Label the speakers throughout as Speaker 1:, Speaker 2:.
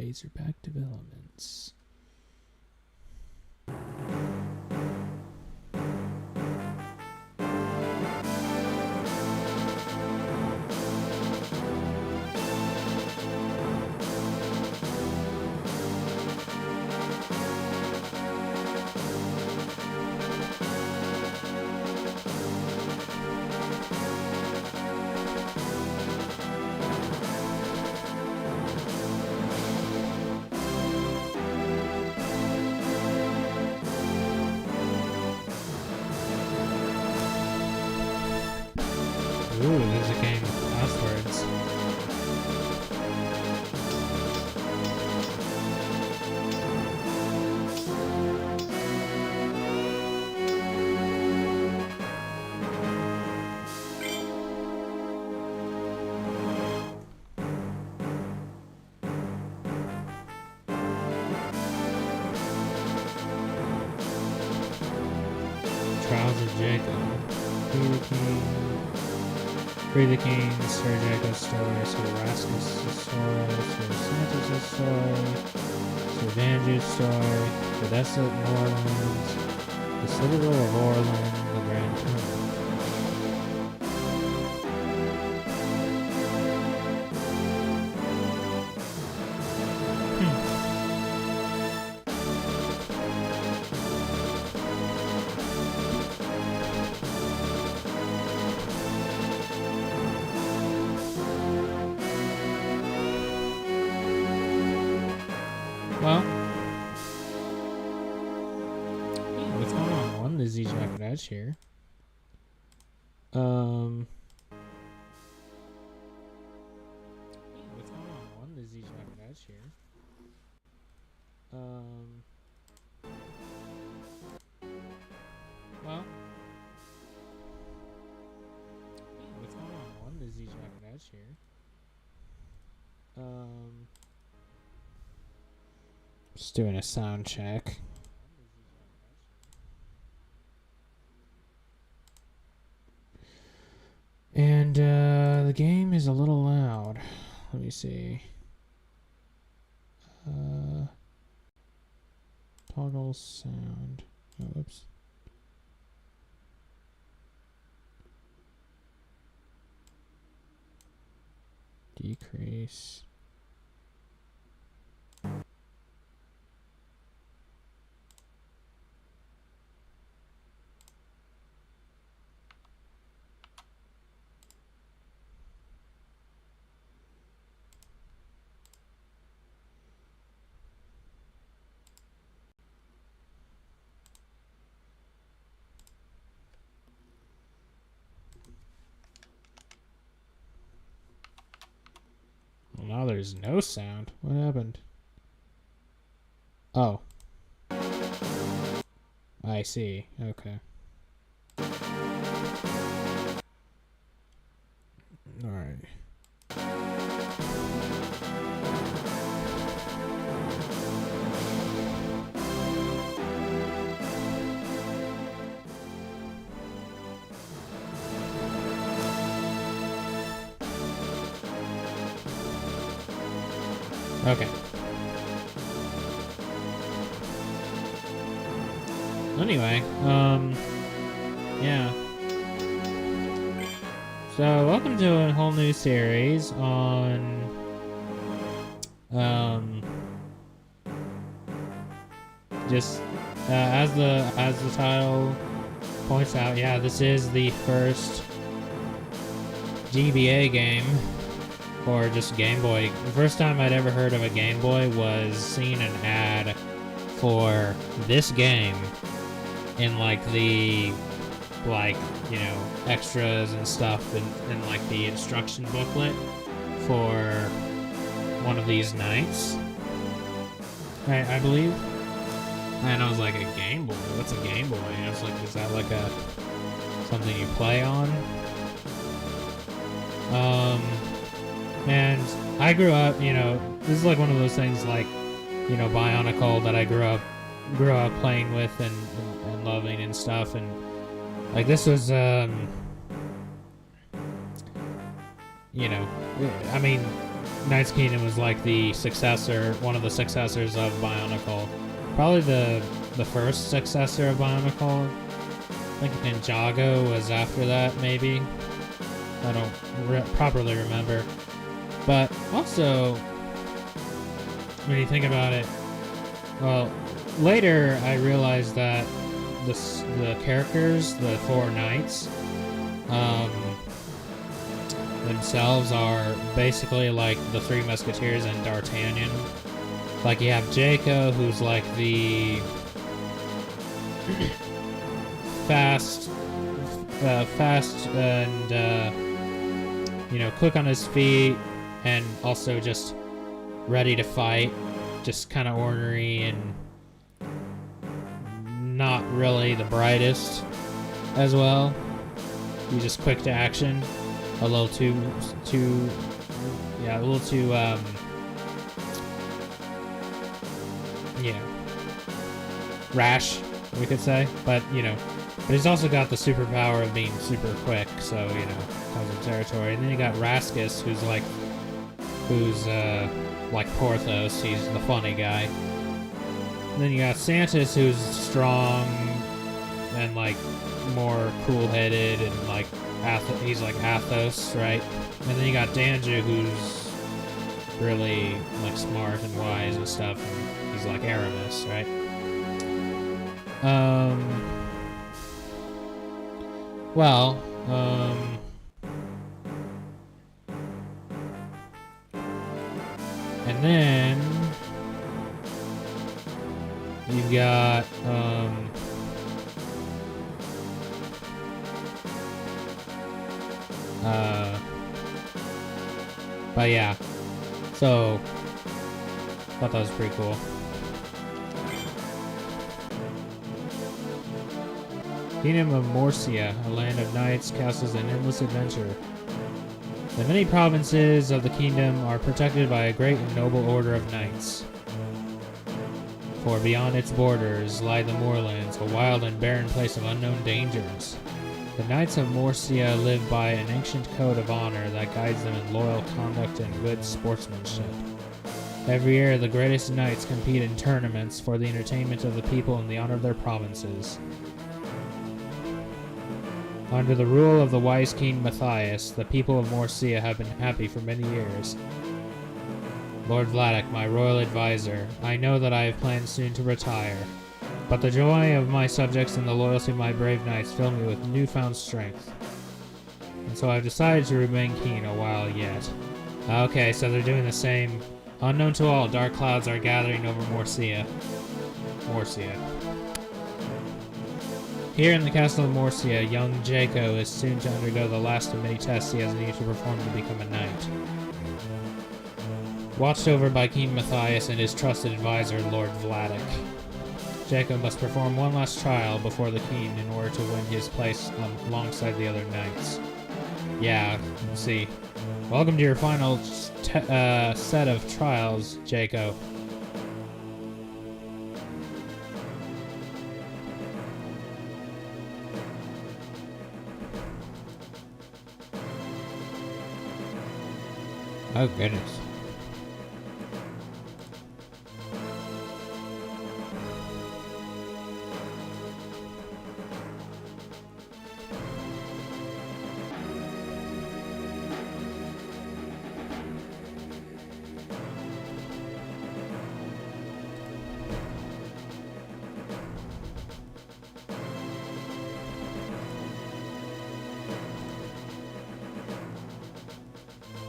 Speaker 1: Razorback Developments. Ooh, there's a game with passwords. Trials of Jacob. Free the King, Sir Jacob's story, Sir Rasmus's story, Sir Santos' story, Sir Vanju's story, The Desolate New Orleans, The Citadel of Orland, The Grand Tournament. Well, what's going on? One is each after that here. What's going on? One is each after that here. Well, what's going on? One is each after that here. Just doing a sound check. And the game is a little loud. Let me see. Toggle sound. Oh, oops. Decrease. Well, now there's no sound. What happened? Oh. I see. Okay. Alright. Okay. Anyway, yeah. So, welcome to a whole new series on, just, as the title points out, yeah, this is the first GBA game, or just Game Boy. The first time I'd ever heard of a Game Boy was seeing an ad for this game in like the extras and stuff and like the instruction booklet for one of these nights, I believe. And I was like, a Game Boy? What's a Game Boy? And I was like, is that like something you play on? And I grew up, this is like one of those things like, Bionicle that I grew up playing with and loving and stuff, and like this was I mean, Knight's Kingdom was like the successor, one of the successors of Bionicle. Probably the first successor of Bionicle. I think Ninjago was after that, maybe. I don't properly remember. But also, when you think about it, well, later I realized that the characters, the four knights, themselves are basically like the Three Musketeers and D'Artagnan. Like you have Jaco, who's like the fast and you know, quick on his feet, and also just ready to fight, just kind of ornery and not really the brightest as well. He's just quick to action, a little too rash, we could say, but you know, but he's also got the superpower of being super quick, so you know, comes with territory. And then you got Raskus, who's like Porthos, he's the funny guy. And then you got Santos, who's strong and like more cool-headed and like he's like Athos, right? And then you got Danju, who's really like smart and wise and stuff, and he's like Aramis, right? And then you've got but yeah, so thought that was pretty cool. Kingdom of Morcia, a land of knights, castles, and endless adventure. The many provinces of the kingdom are protected by a great and noble order of knights. For beyond its borders lie the moorlands, a wild and barren place of unknown dangers. The Knights of Morcia live by an ancient code of honor that guides them in loyal conduct and good sportsmanship. Every year, the greatest knights compete in tournaments for the entertainment of the people and the honor of their provinces. Under the rule of the wise King Matthias, the people of Morcia have been happy for many years. Lord Vladik, my royal advisor, I know that I have plans soon to retire, but the joy of my subjects and the loyalty of my brave knights fill me with newfound strength. And so I've decided to remain king a while yet. Okay, so they're doing the same. Unknown to all, dark clouds are gathering over Morcia. Here in the castle of Morcia, young Jaco is soon to undergo the last of many tests he has need to perform to become a knight. Watched over by King Matthias and his trusted advisor, Lord Vladik, Jaco must perform one last trial before the king in order to win his place alongside the other knights. Yeah, let's see. Welcome to your final set of trials, Jaco. Oh, goodness.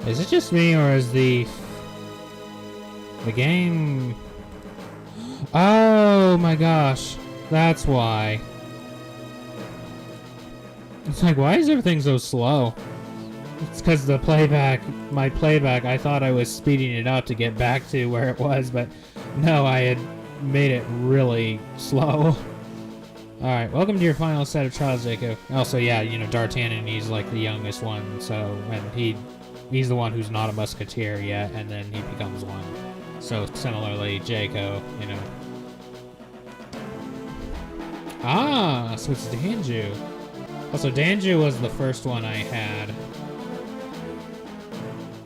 Speaker 1: Is it just me, or is the game... Oh my gosh, that's why. It's like, why is everything so slow? It's because the playback, my playback, I thought I was speeding it up to get back to where it was, but no, I had made it really slow. Alright, welcome to your final set of trials, Jaco. Also, yeah, you know, D'Artagnan, he's like the youngest one, so, and he's the one who's not a musketeer yet, and then he becomes one. So similarly, Jaco, you know. Ah, so it's Danju. Also, Danju was the first one I had,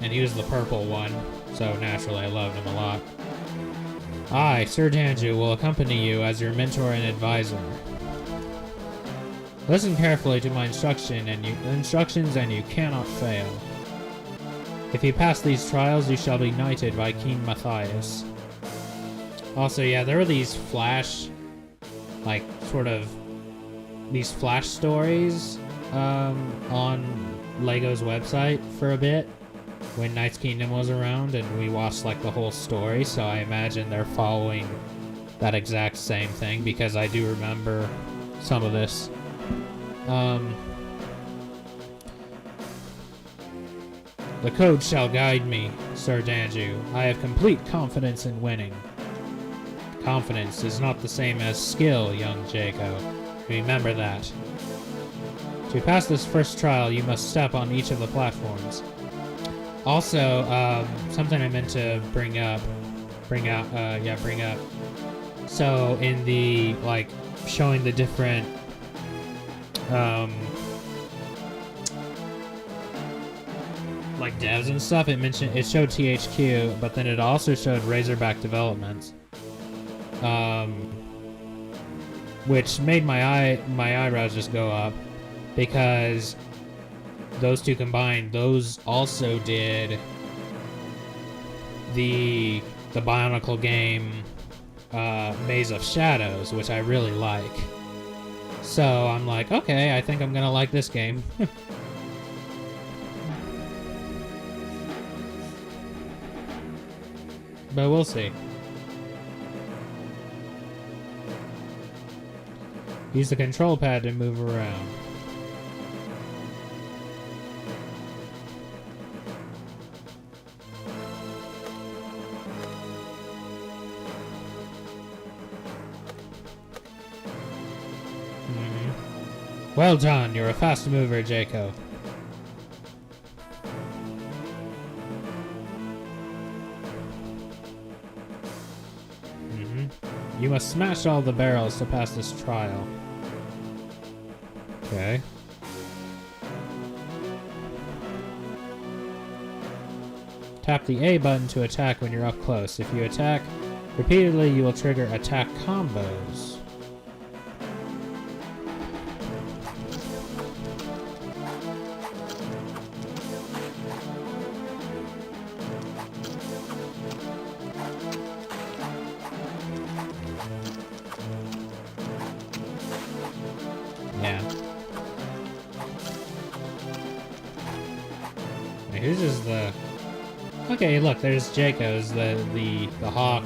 Speaker 1: and he was the purple one. So naturally I loved him a lot. I, Sir Danju, will accompany you as your mentor and advisor. Listen carefully to my instructions and you cannot fail. If you pass these trials, you shall be knighted by King Matthias. Also, yeah, there were these flash, like, sort of, these flash stories on LEGO's website for a bit when Knights Kingdom was around, and we watched, like, the whole story, so I imagine they're following that exact same thing, because I do remember some of this. The code shall guide me, Sir Danju. I have complete confidence in winning. Confidence is not the same as skill, young Jaco. Remember that. To pass this first trial, you must step on each of the platforms. Also, something I meant to bring up. So, in the, like, showing the different, like, devs and stuff, it showed THQ, but then it also showed Razorback Developments. Which made my eyebrows just go up, because those two combined, those also did the Bionicle game, Maze of Shadows, which I really like. So I'm like, okay, I think I'm gonna like this game. But we'll see. Use the control pad to move around. Well done, you're a fast mover, Jaco. You must smash all the barrels to pass this trial. Okay. Tap the A button to attack when you're up close. If you attack repeatedly, you will trigger attack combos. Yeah. Wait, whose is the... Okay, look, there's Jaco's, the hawk,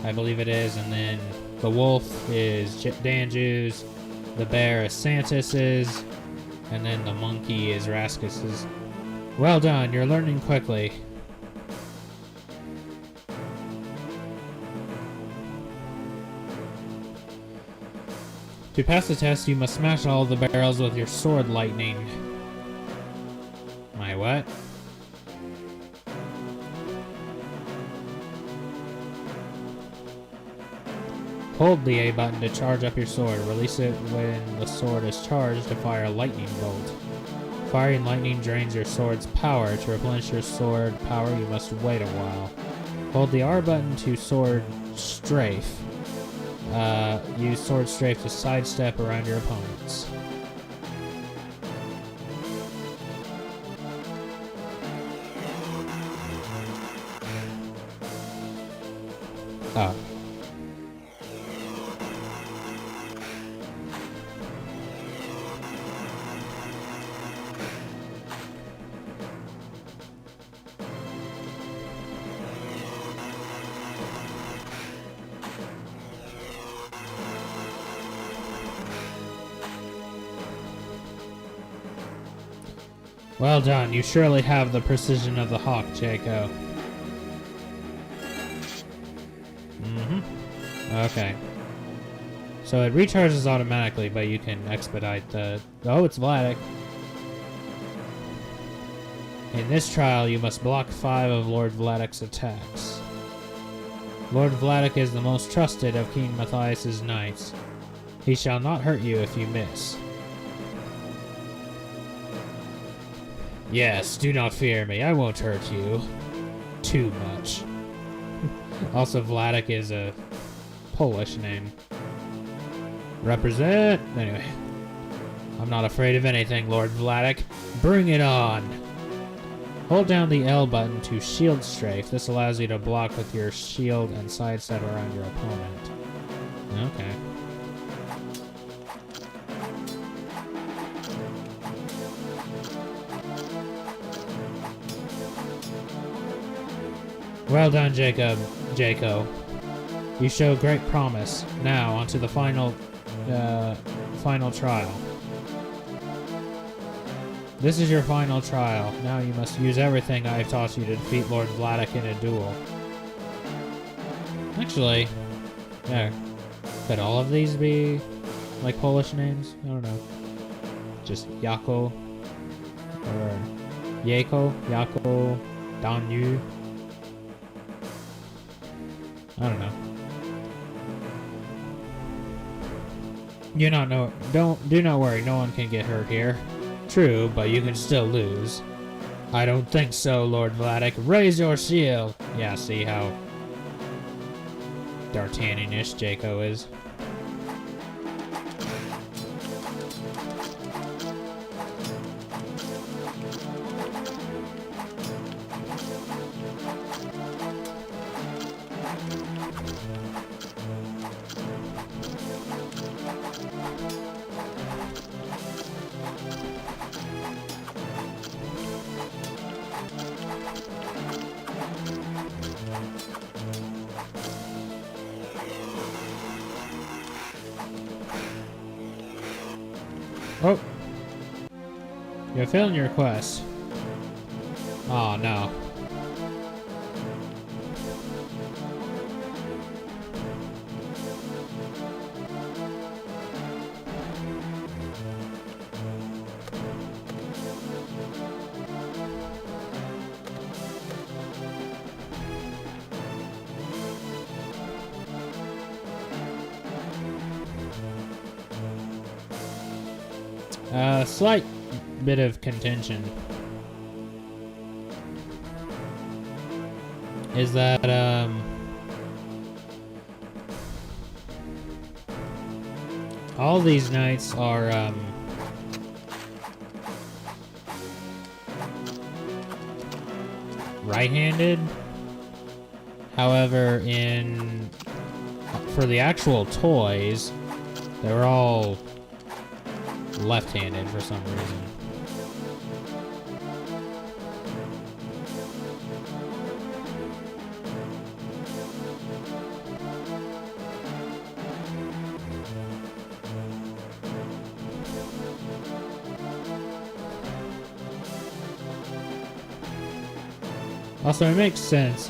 Speaker 1: I believe it is, and then the wolf is Danju's, the bear is Santis's, and then the monkey is Raskus's. Well done, you're learning quickly. To pass the test, you must smash all the barrels with your sword lightning. My what? Hold the A button to charge up your sword. Release it when the sword is charged to fire a lightning bolt. Firing lightning drains your sword's power. To replenish your sword power, you must wait a while. Hold the R button to sword strafe. Use sword strafe to sidestep around your opponents. Oh. Well done, you surely have the precision of the hawk, Jaco. Okay. So it recharges automatically, but you can expedite the... Oh, it's Vladik. In this trial, you must block 5 of Lord Vladik's attacks. Lord Vladik is the most trusted of King Matthias's knights. He shall not hurt you if you miss. Yes, do not fear me. I won't hurt you. too much. Also, Vladik is a Polish name. Represent! Anyway. I'm not afraid of anything, Lord Vladik. Bring it on! Hold down the L button to shield strafe. This allows you to block with your shield and sidestep around your opponent. Okay. Well done, Jaco. You show great promise. Now, onto the final trial. This is your final trial. Now you must use everything I've taught you to defeat Lord Vladik in a duel. Actually, yeah. Could all of these be like Polish names? I don't know. Just Jako or Jako, Danu. I don't know. Do not worry, no one can get hurt here. True, but you can still lose. I don't think so, Lord Vladik. Raise your shield! Yeah, see how D'Artagnan-ish Jaco is. Oh! You're failing your quest. Oh no. Slight bit of contention is that all these knights are right-handed. However, for the actual toys, they were all left-handed for some reason. Also, it makes sense.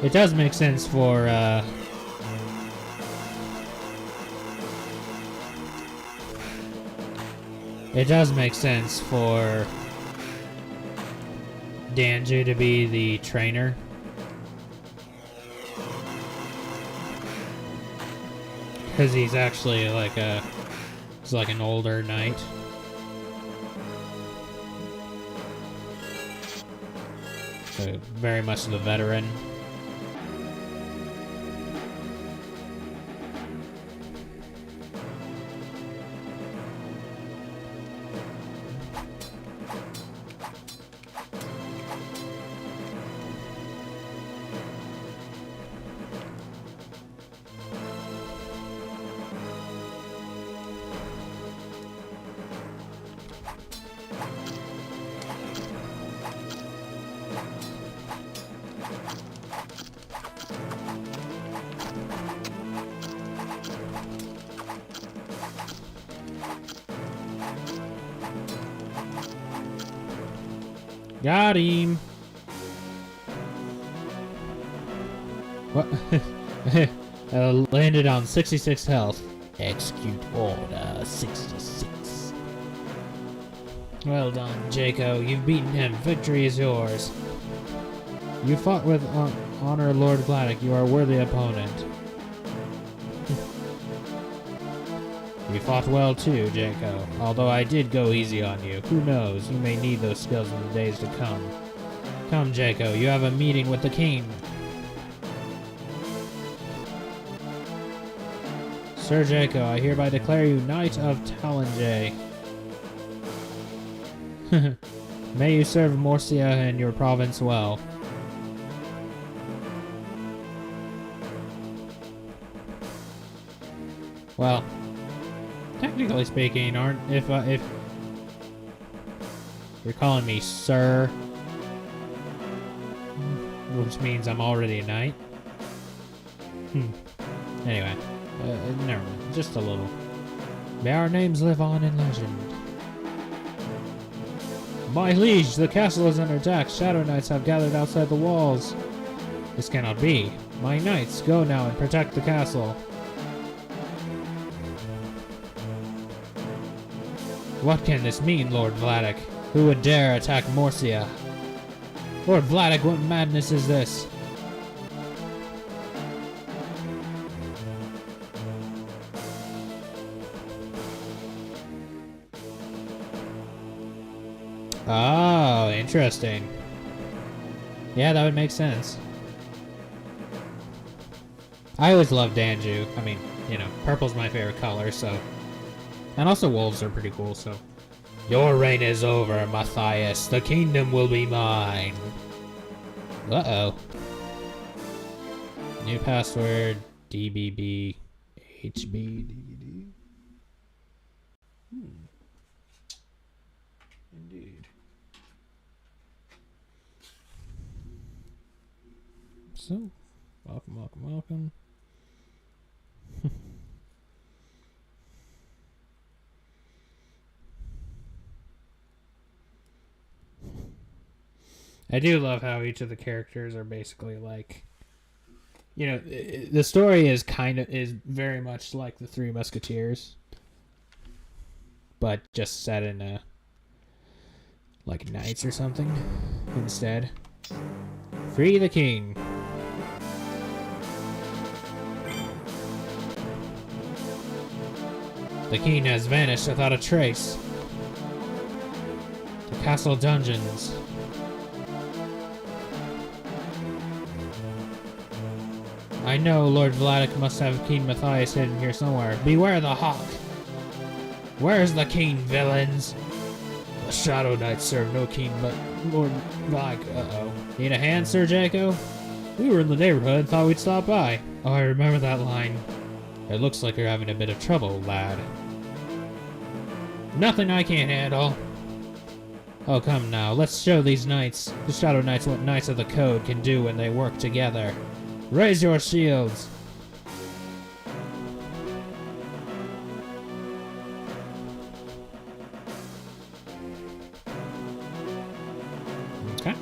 Speaker 1: It does make sense for it does make sense for Danju to be the trainer. Because he's actually like he's like an older knight. So very much the veteran. Got him. What? Landed on 66 health. Execute order 66. Well done, Jaco. You've beaten him. Victory is yours. You fought with honor, Lord Vladik. You are a worthy opponent. You fought well too, Jaco. Although I did go easy on you. Who knows? You may need those skills in the days to come. Come, Jaco, you have a meeting with the king. Sir Jaco, I hereby declare you Knight of Talonjay. May you serve Morcia and your province well. Well, technically speaking, if you're calling me sir, which means I'm already a knight. Anyway, never mind. Just a little. May our names live on in legend. My liege, the castle is under attack. Shadow Knights have gathered outside the walls. This cannot be. My knights, go now and protect the castle. What can this mean, Lord Vladik? Who would dare attack Morcia? Lord Vladik, what madness is this? Oh, interesting. Yeah, that would make sense. I always loved Danju. I mean, you know, purple's my favorite color, so... And also wolves are pretty cool, so... Your reign is over, Matthias. The kingdom will be mine. Uh-oh. New password, DBB, HB, Indeed. So, welcome, welcome, welcome. I do love how each of the characters are basically like, you know, the story is very much like the Three Musketeers, but just set in like knights or something instead. Free the king. The king has vanished without a trace. The castle dungeons. I know Lord Vladik must have King Matthias hidden here somewhere. Beware the hawk! Where's the king, villains? The Shadow Knights serve no king but Lord Vladik. Uh-oh. Need a hand, Sir Jaco? We were in the neighborhood and thought we'd stop by. Oh, I remember that line. It looks like you're having a bit of trouble, lad. Nothing I can't handle. Oh, come now. Let's show these knights, the Shadow Knights, what Knights of the Code can do when they work together. Raise your shields! Okay.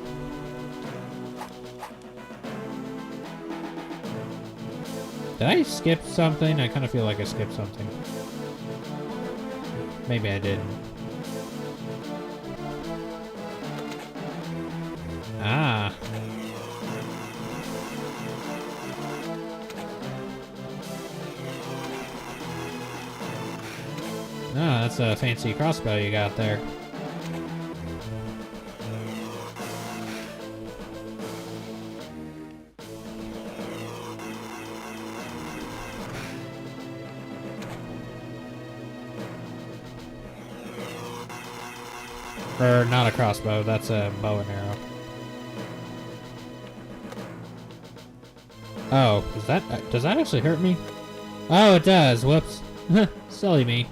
Speaker 1: Did I skip something? I kind of feel like I skipped something. Maybe I didn't. Ah. Ah, that's a fancy crossbow you got there. Or not a crossbow, that's a bow and arrow. Oh, does that actually hurt me? Oh, it does. Whoops. Silly me.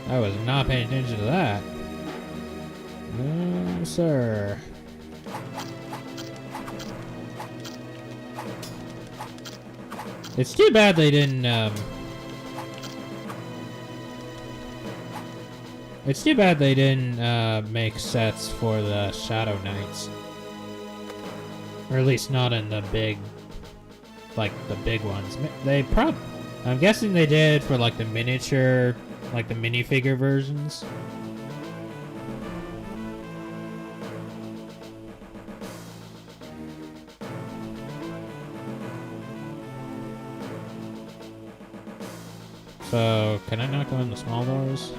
Speaker 1: I was not paying attention to that. No, sir. It's too bad they didn't, It's too bad they didn't, make sets for the Shadow Knights. Or at least not in the big, like, the big ones. I'm guessing they did for, like, the miniature, like, the minifigure versions. So, can I not go in the small doors?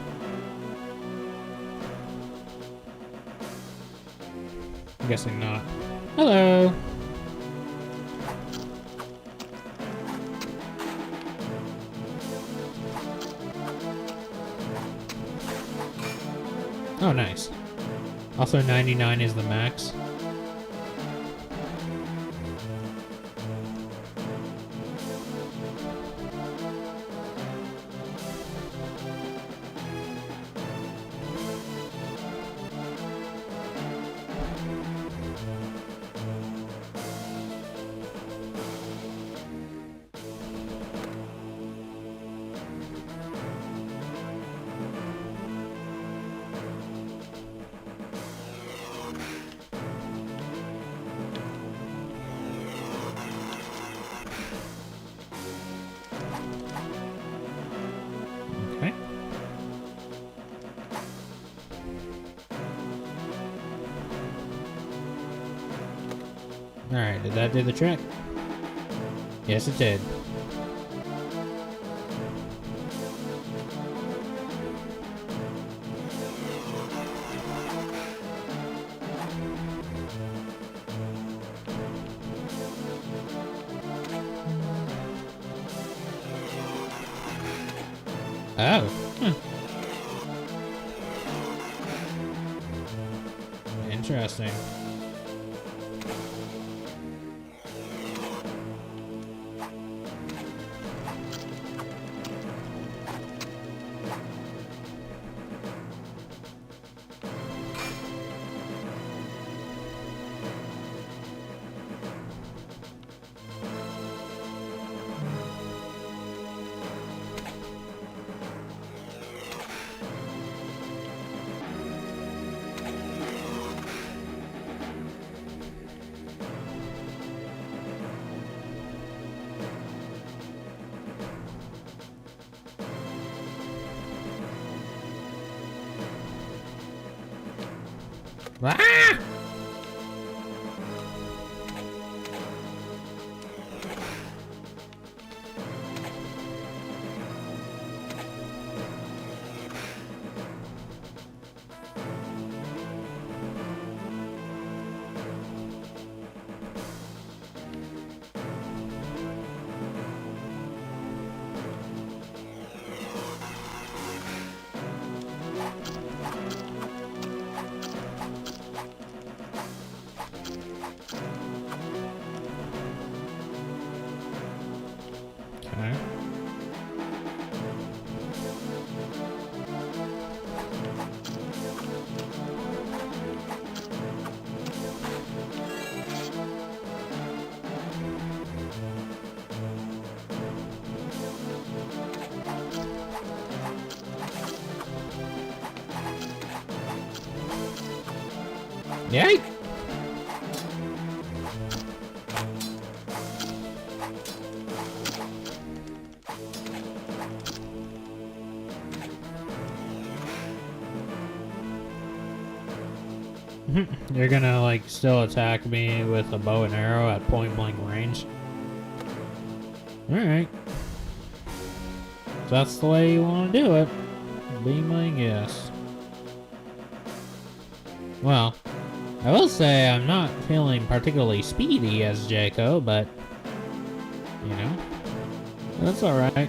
Speaker 1: I'm guessing not. Hello! Oh, nice. Also, 99 is the max. Okay. Alright, did that do the trick? Yes, it did. Oh. Interesting. Ah! Okay. Yay! You're gonna, like, still attack me with a bow and arrow at point-blank range? Alright. If that's the way you want to do it, be my guest. Well, I will say I'm not feeling particularly speedy as Jaco, but, you know, that's alright.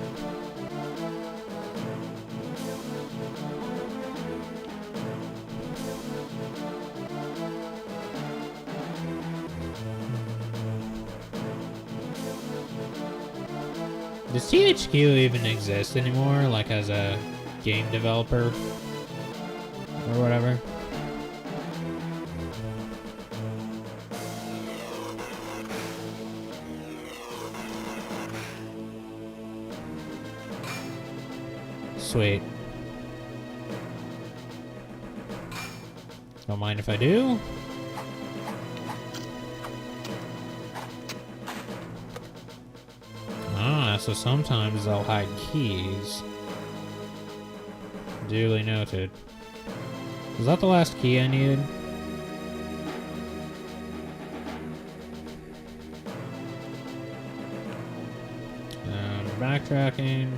Speaker 1: Does THQ even exist anymore, like as a game developer or whatever? Sweet. Don't mind if I do. So sometimes they'll hide keys. Duly noted. Was that the last key I needed? Backtracking.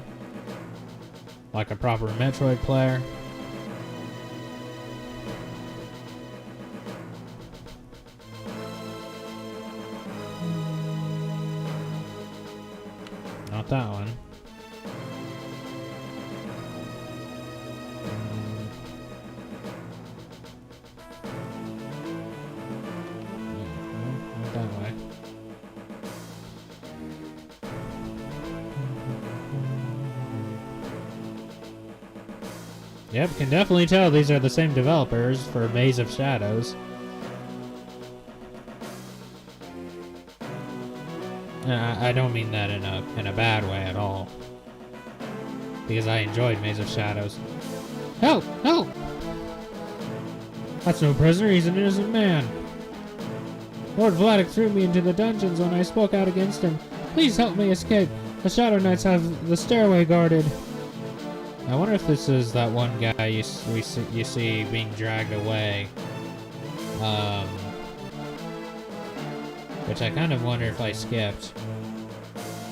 Speaker 1: Like a proper Metroid player. Yep, can definitely tell these are the same developers for Maze of Shadows. I don't mean that in a bad way at all. Because I enjoyed Maze of Shadows. Help! Help! That's no prisoner, he's an innocent man. Lord Vladik threw me into the dungeons when I spoke out against him. Please help me escape. The Shadow Knights have the stairway guarded. I wonder if this is that one guy you see being dragged away. Which I kind of wonder if I skipped.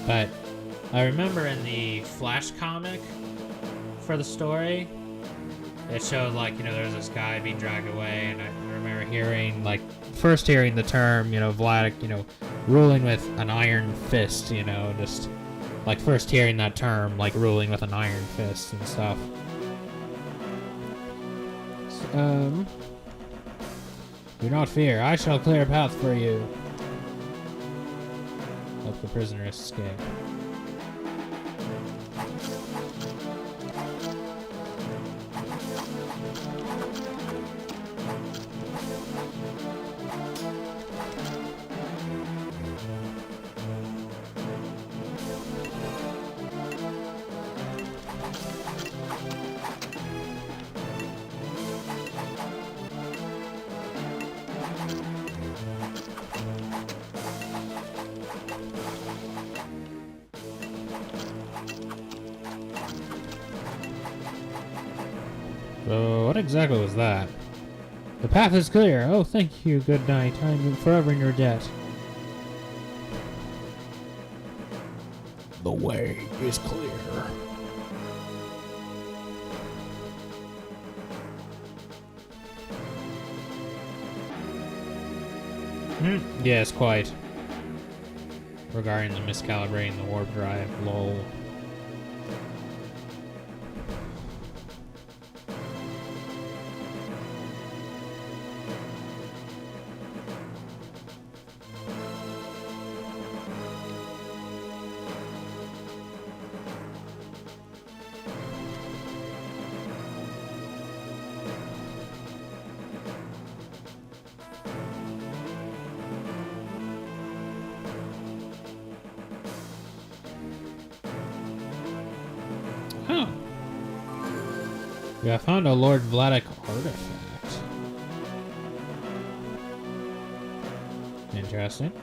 Speaker 1: But I remember in the Flash comic for the story, it showed, like, you know, there's this guy being dragged away, and I remember hearing, like, first hearing the term, you know, Vladik, you know, ruling with an iron fist, you know, just, like, first hearing that term, like, ruling with an iron fist and stuff. Do not fear, I shall clear a path for you. Help the prisoner escape. So, what exactly was that? The path is clear. Oh, thank you, good night. I'm forever in your debt. The way is clear. Yes, quite. Regarding the miscalibrating the warp drive, lol. Huh. We have found a Lord Vladik artifact. Interesting.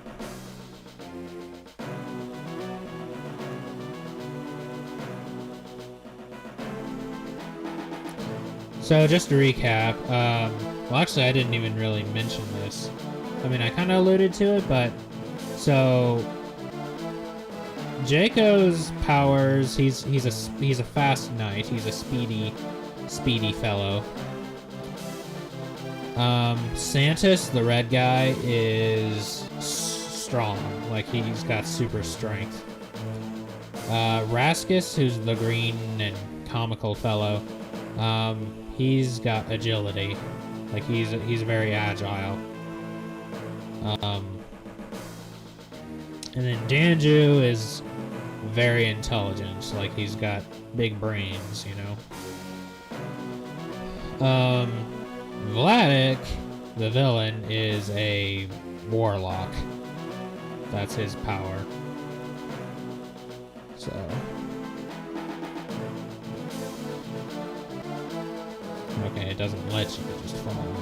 Speaker 1: So just to recap, well actually I didn't even really mention this. I mean I kind of alluded to it, but so Jaco's powers, he's a fast knight, he's a speedy fellow. Santis, the red guy, is strong, like he's got super strength. Raskus, who's the green and comical fellow, he's got agility, like he's very agile. And then Danju is very intelligent, like he's got big brains, you know. Vladik, the villain, is a warlock. That's his power. So okay, it doesn't let you just follow.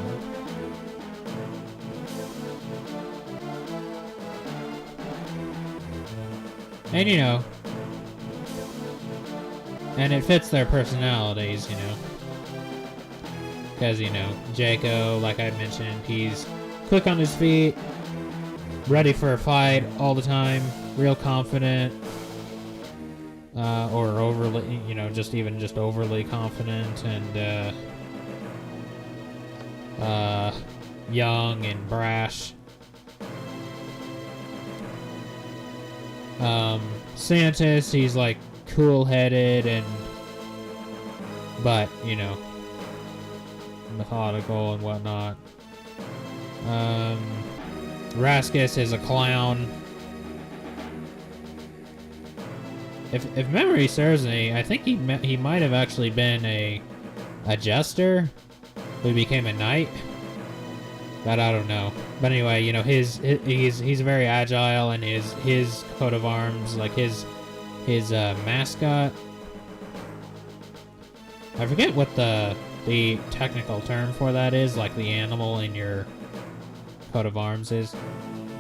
Speaker 1: And you know, and it fits their personalities, you know. Because, you know, Jaco, like I mentioned, he's quick on his feet, ready for a fight all the time, real confident, or overly, you know, just overly confident, and young and brash. Santis, he's like cool-headed but you know, methodical and whatnot. Raskus is a clown. If memory serves me, I think he might have actually been a a jester who became a knight. That I don't know. But anyway, you know, he's very agile, and his coat of arms, like his mascot. I forget what the technical term for that is, like the animal in your coat of arms is.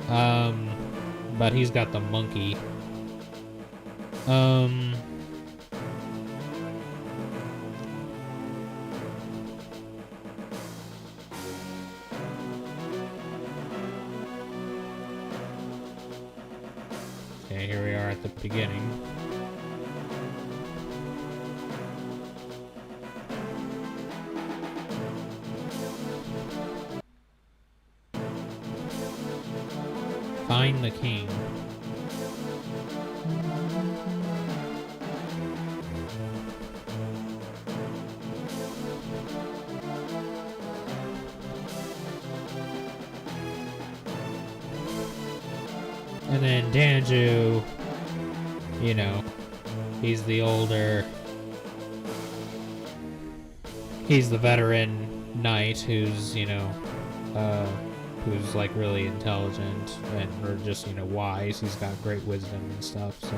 Speaker 1: But he's got the monkey. Okay, here we are at the beginning. Find the king. And then Danju, you know, he's the older, he's the veteran knight who's, you know, who's like really intelligent and or just, you know, wise. He's got great wisdom and stuff, so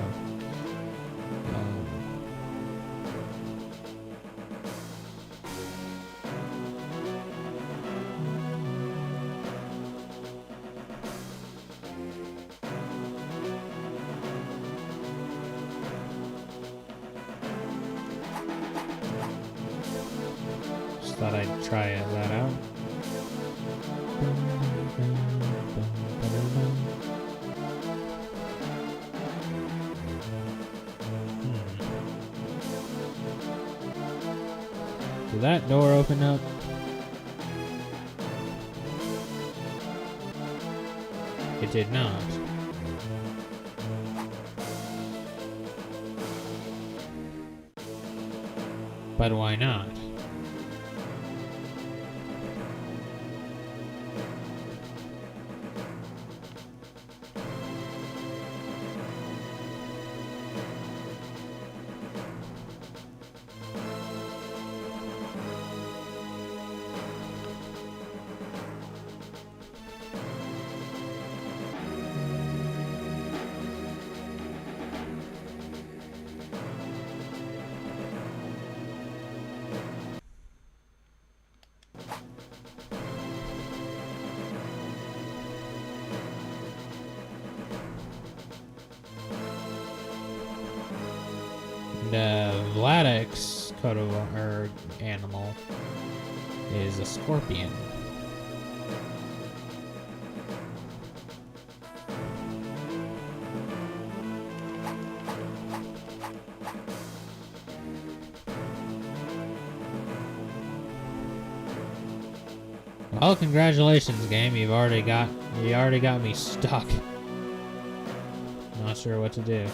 Speaker 1: just thought I'd try that out. Did that door open up? It did not. But why not? Vladek's coat of or animal is a scorpion. Well, congratulations, game. You already got me stuck. Not sure what to do.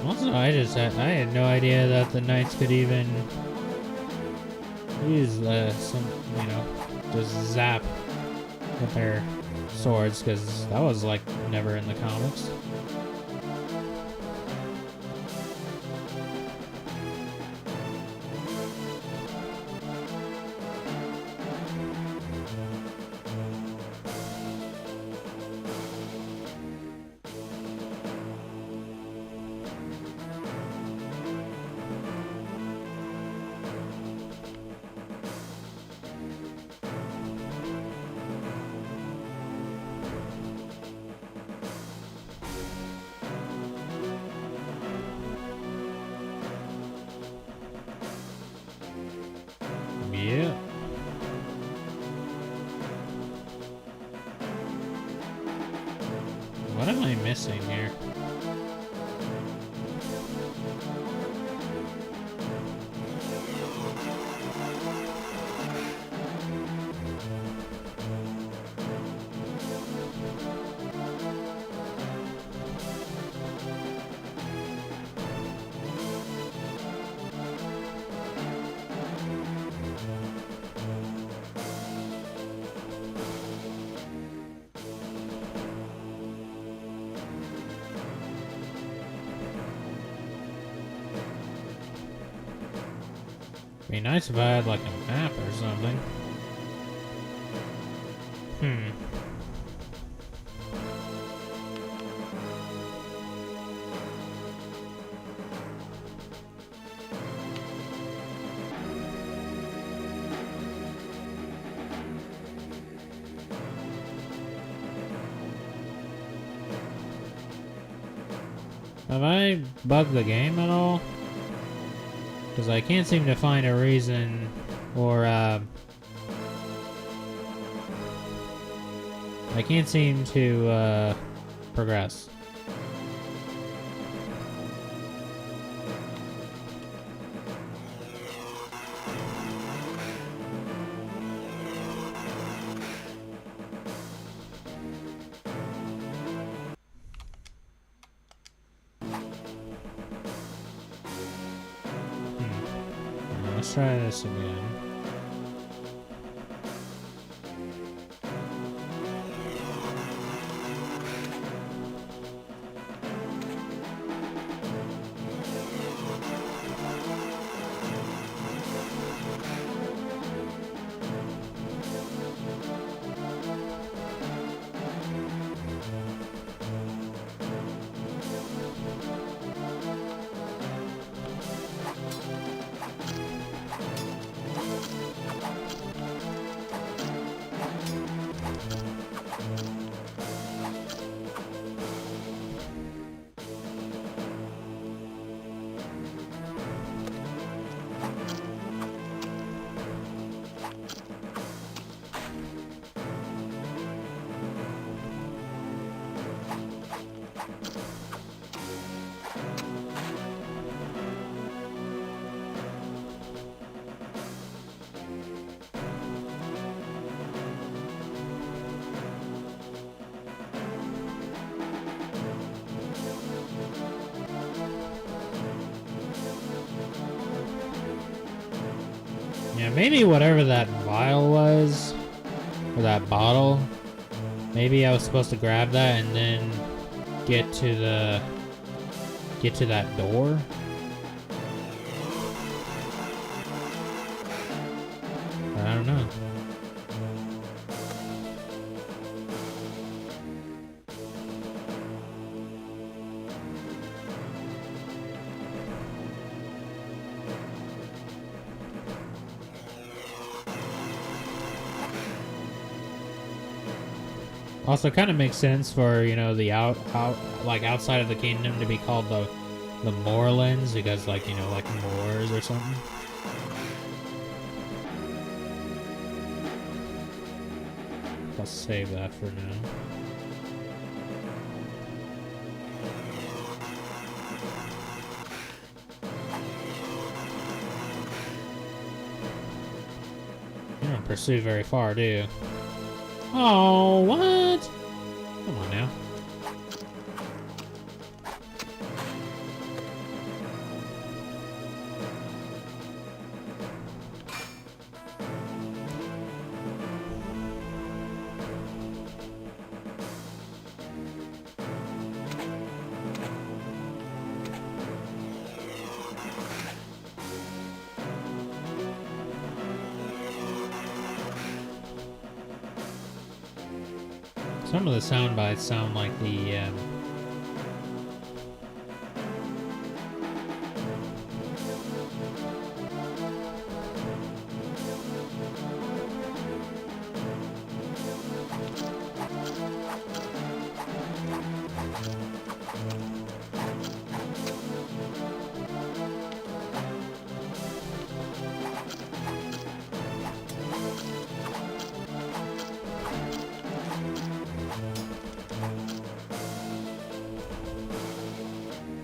Speaker 1: Also, I had no idea that the knights could even use some, you know, just zap with their swords, because that was like never in the comics. Yeah. What am I missing here? Be nice if I had like a map or something. Have I bugged the game at all? Because I can't seem to find a reason or I can't seem to progress. Let's try this again. Yeah, maybe whatever that vial was, or that bottle, maybe I was supposed to grab that and then get to that door. I don't know. Also, kind of makes sense for, you know, the like outside of the kingdom to be called the Moorlands, because, like, you know, like moors or something. I'll save that for now. You don't pursue very far, do you? Oh, what? Come on now. Some of the sound bites sound like the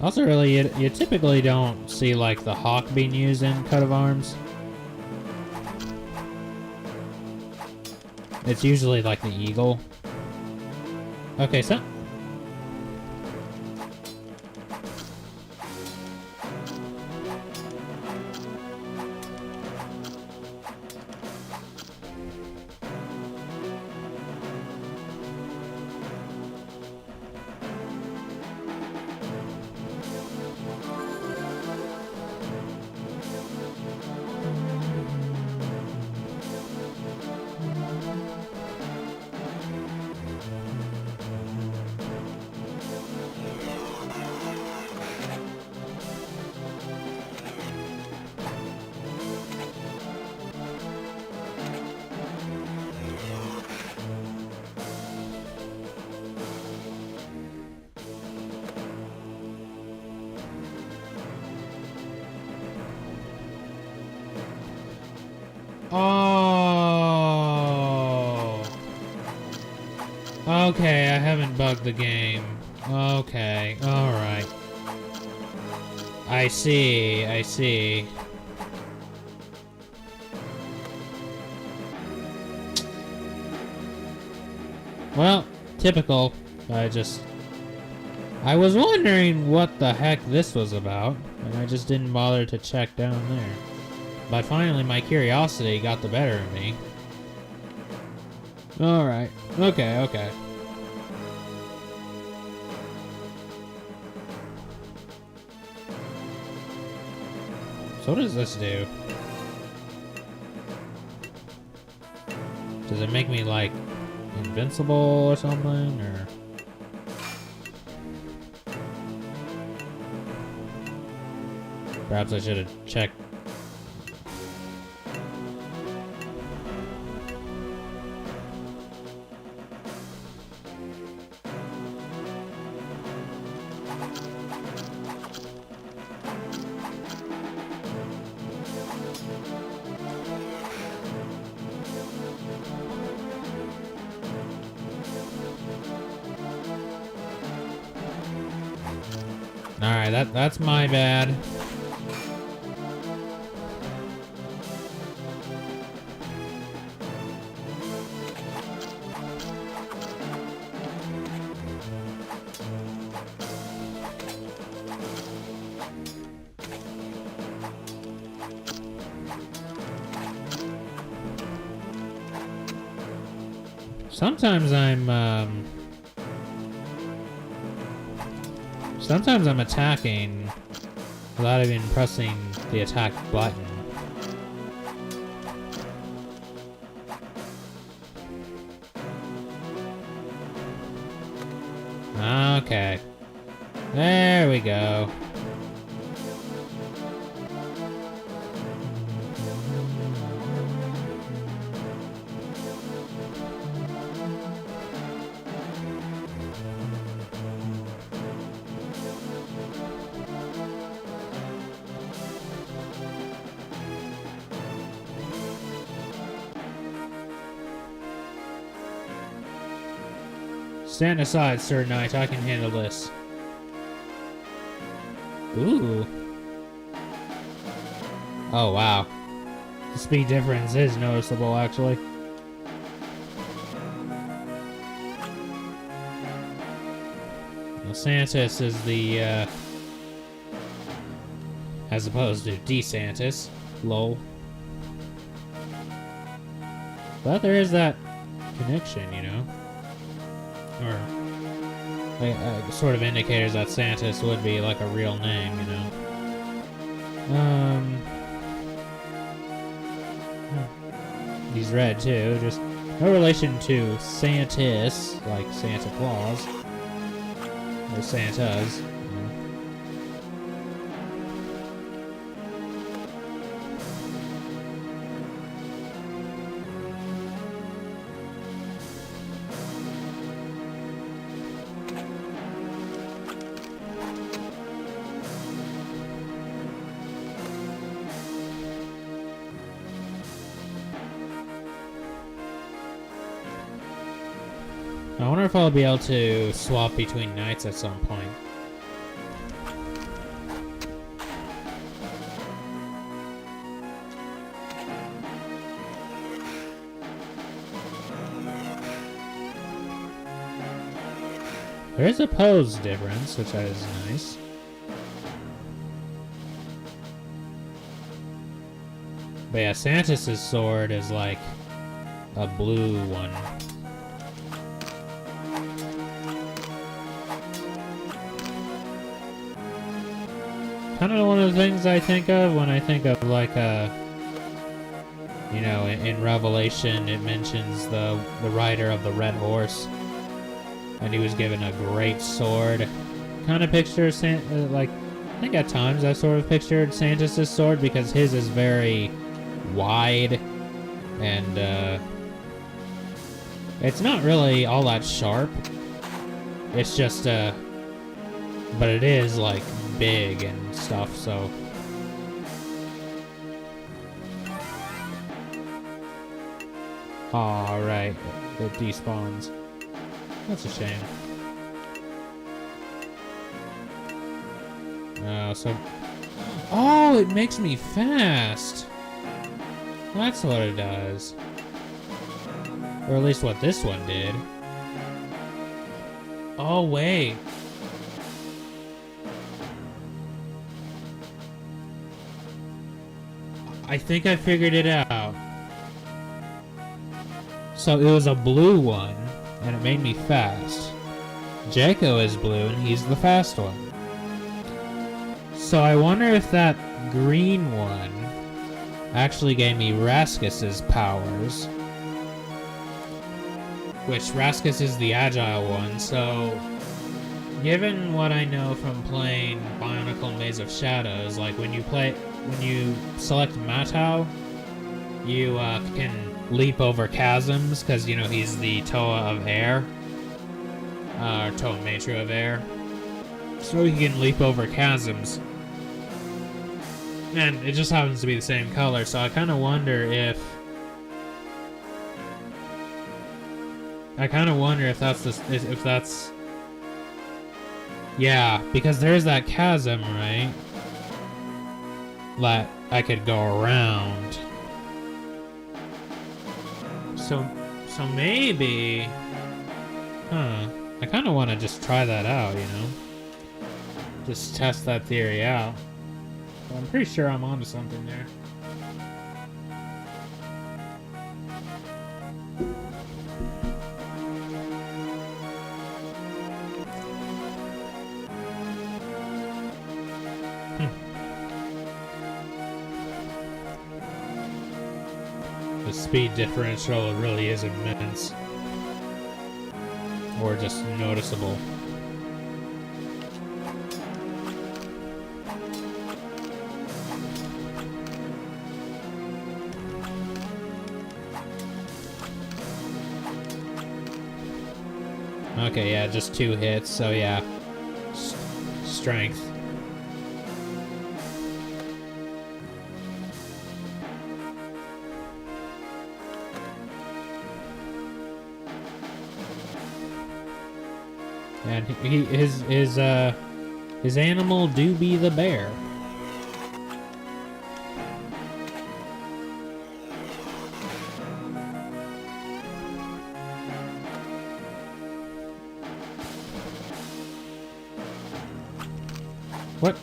Speaker 1: also, really, you typically don't see, like, the hawk being used in Coat of Arms. It's usually, like, the eagle. Okay, so... Okay, I haven't bugged the game. Okay, alright. I see, I see. Well, typical. I was wondering what the heck this was about, and I just didn't bother to check down there. But finally my curiosity got the better of me. Alright, okay, okay. So what does this do? Does it make me, like, invincible or something, or... Perhaps I should have checked. Alright, that's my bad. Sometimes I'm attacking without even pressing the attack button. Okay. There we go. Stand aside, Sir Knight. I can handle this. Ooh. Oh, wow. The speed difference is noticeable, actually. Well, Santis is the, as opposed to DeSantis. Lol. But there is that connection, you know? Or sort of indicators that Santis would be like a real name, you know. He's red too, just no relation to Santis, like Santa Claus or Santas. I wonder if I'll be able to swap between knights at some point. There is a pose difference, which is nice. But yeah, Santis' sword is like a blue one. Kind of one of the things I think of when I think of like you know, in Revelation it mentions the rider of the red horse, and he was given a great sword. Kind of picture like, I think at times I sort of pictured Santis' sword because his is very wide and it's not really all that sharp. It's just but it is like big and stuff, so alright, it despawns. That's a shame. So... Oh, it makes me fast! That's what it does. Or at least what this one did. Oh, wait. I think I figured it out. So it was a blue one, and it made me fast. Jaco is blue, and he's the fast one. So I wonder if that green one actually gave me Raskus's powers. Which Raskus is the agile one, so... Given what I know from playing Bionicle Maze of Shadows, like when you select Matau, you can leap over chasms, because, you know, he's the Toa of Air. Or Toa Matru of Air. So he can leap over chasms. And it just happens to be the same color, so I kind of wonder if... if that's... Yeah, because there's that chasm, right? That I could go around. So maybe... Huh. I kind of want to just try that out, you know? Just test that theory out. But I'm pretty sure I'm onto something there. The speed differential really is immense. Or just noticeable. Okay, yeah, just 2 hits, so yeah. Strength. And his animal do be the bear. What?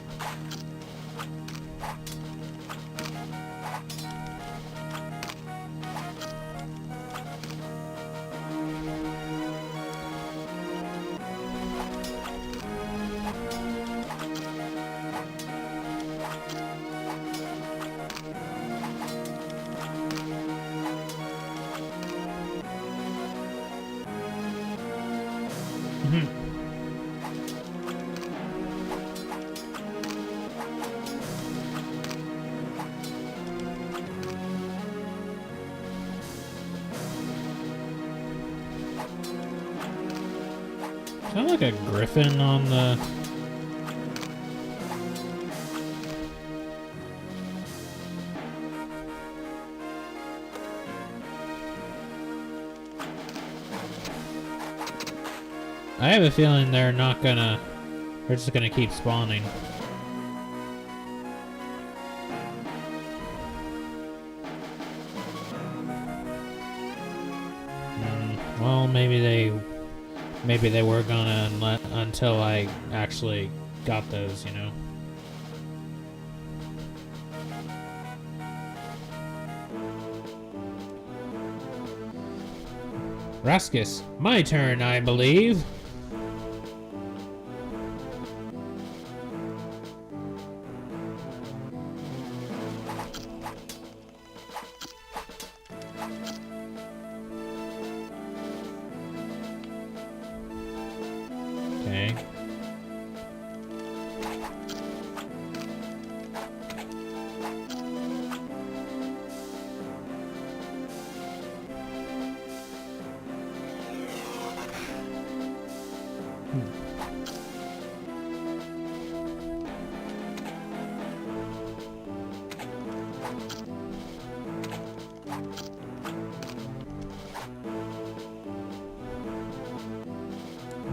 Speaker 1: Sound like a griffin on the... I have a feeling they're not gonna... They're just gonna keep spawning. Well, maybe they were gonna until I actually got those, you know. Raskus, my turn, I believe. Okay.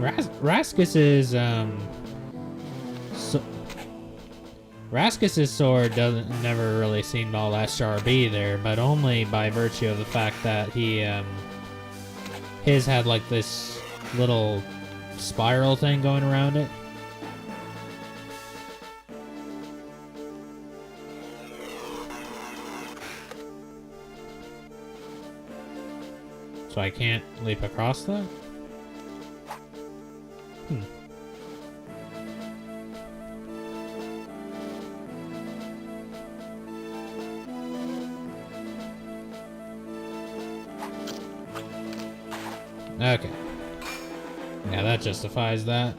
Speaker 1: Raskus's Raskus's sword doesn't never really seemed all that sharp either, but only by virtue of the fact that he his had like this little spiral thing going around it. So I can't leap across that? Okay. Yeah, that justifies that.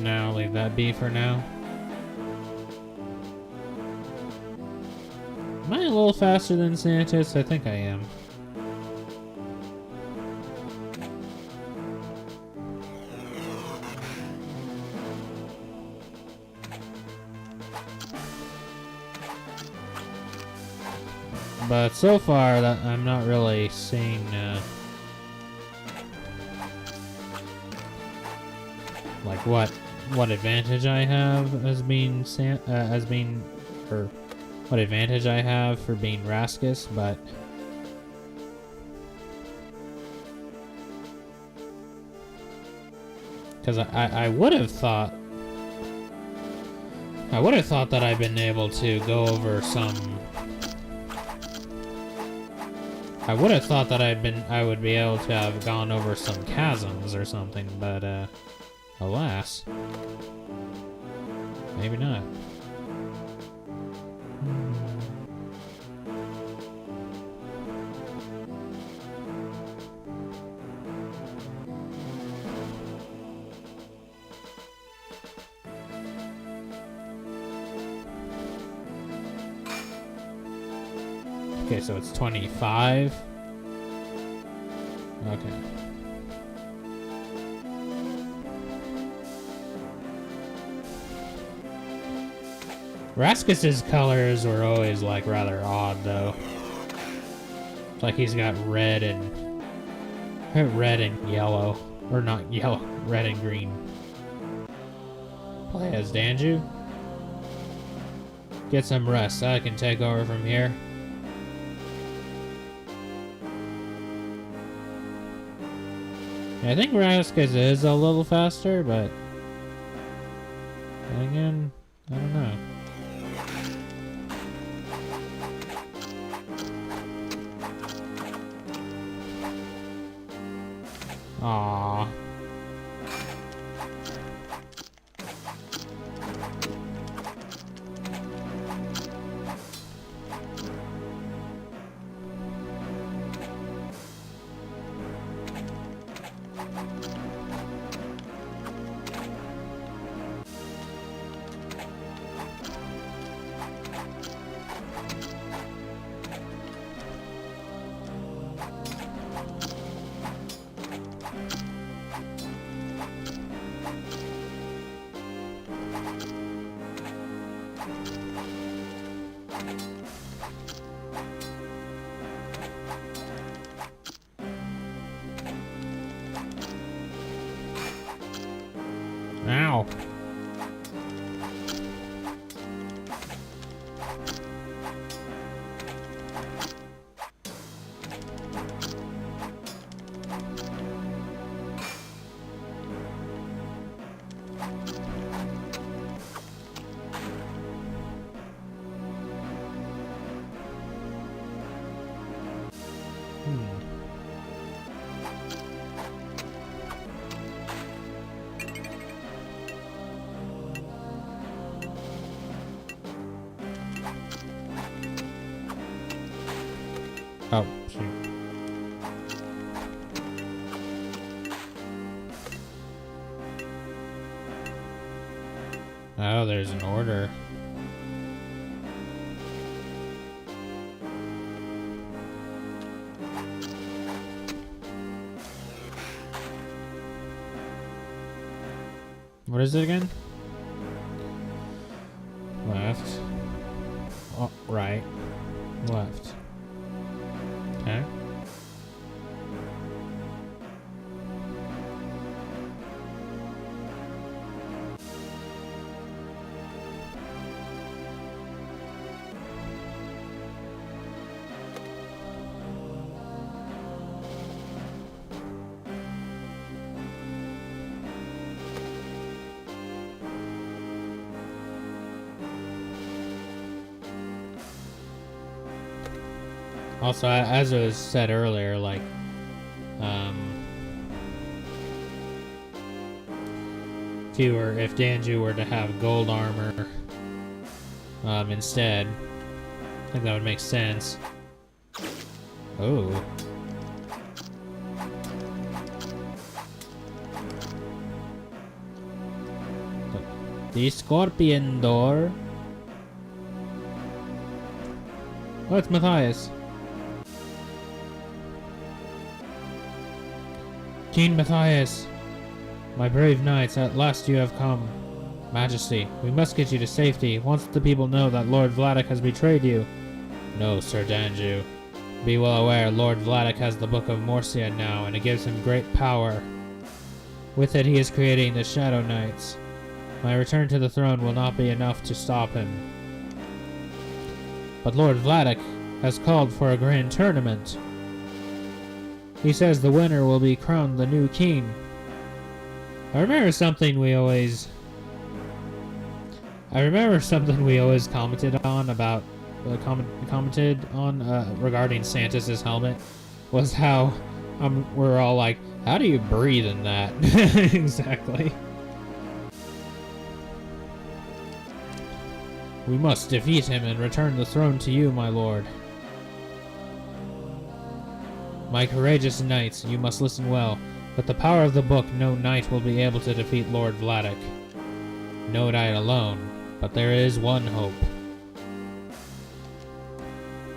Speaker 1: No, leave that be for now. Am I a little faster than Santis? I think I am. But so far, that I'm not really seeing like what advantage I have as being or what advantage I have for being Raskus, but because I would have thought that I'd been able to go over some. I would have thought that I would be able to have gone over some chasms or something, but alas, maybe not. Okay, so it's 25. Okay. Raskus's colors were always like rather odd though. It's like he's got red and yellow. Or not yellow, red and green. Play as Danju. Get some rest. I can take over from here. I think Raskus is a little faster, but then again, I don't know. Aww. Ow. Oh, shoot. Oh, there's an order. What is it again? Left. Oh, right. Left. Okay. Also, as it was said earlier, like, if Danju were to have gold armor, instead, I think that would make sense. Oh. The scorpion door. Oh, it's Matthias. King Matthias, my brave knights, at last you have come. Majesty, we must get you to safety once the people know that Lord Vladik has betrayed you. No, Sir Danju. Be well aware, Lord Vladik has the Book of Morsia now, and it gives him great power. With it, he is creating the Shadow Knights. My return to the throne will not be enough to stop him. But Lord Vladik has called for a grand tournament. He says the winner will be crowned the new king. I remember something we always commented on about regarding Santos' helmet was how we're all like, how do you breathe in that? Exactly. We must defeat him and return the throne to you, my lord. My courageous knights, you must listen well. With the power of the book, no knight will be able to defeat Lord Vladik. No knight alone, but there is one hope.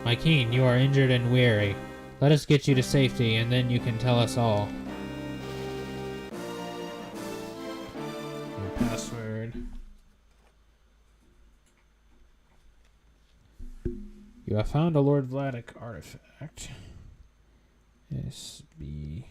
Speaker 1: My king, you are injured and weary. Let us get you to safety, and then you can tell us all. Your password. You have found a Lord Vladik artifact. SBBHTBG.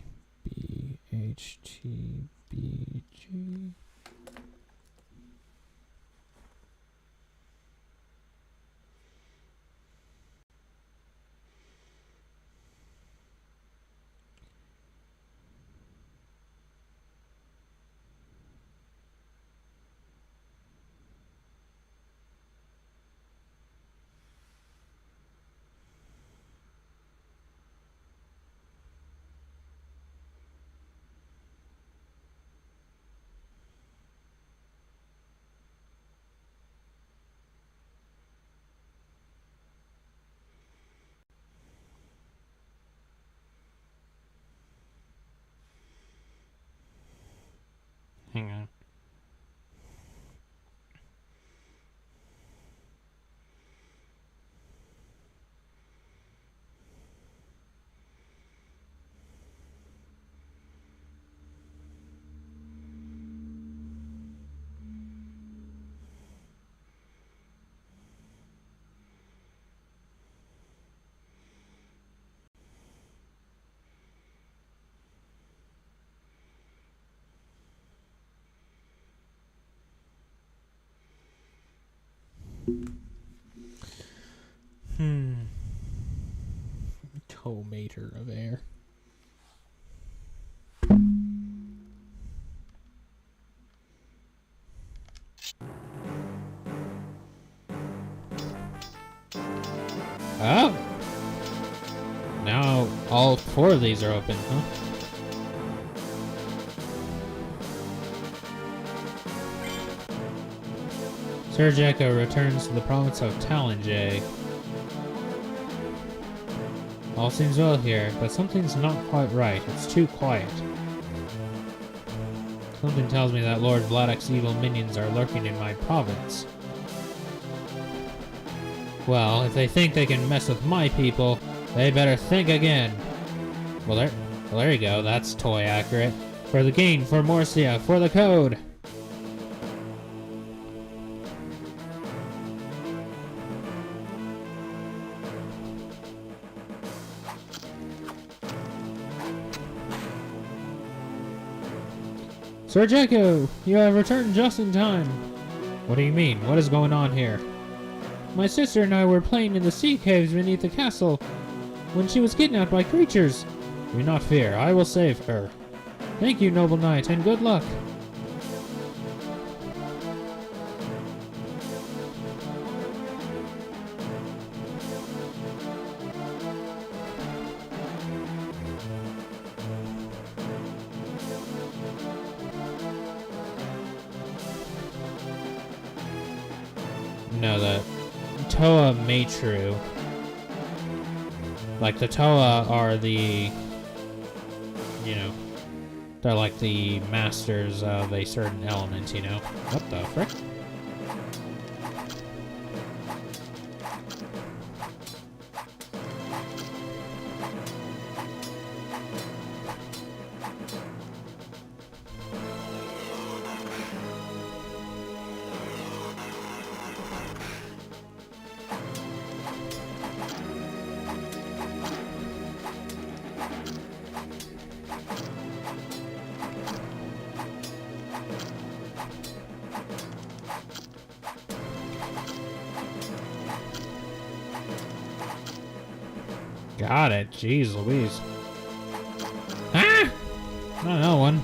Speaker 1: Hang on. Tomater of air. Oh! Now all 4 of these are open, huh? Sir Jekko returns to the province of Talonjay. All seems well here, but something's not quite right. It's too quiet. Something tells me that Lord Vladek's evil minions are lurking in my province. Well, if they think they can mess with my people, they better think again. Well, there you go. That's toy accurate. For the gain, for Morcia, for the code! Sir Jekko, you have returned just in time. What do you mean? What is going on here? My sister and I were playing in the sea caves beneath the castle when she was kidnapped by creatures. Do not fear, I will save her. Thank you, noble knight, and good luck. No, the Toa Matru. Like, the Toa are the, you know, they're like the masters of a certain element, you know? What the frick? Got it. Jeez Louise. Ah! Not another one.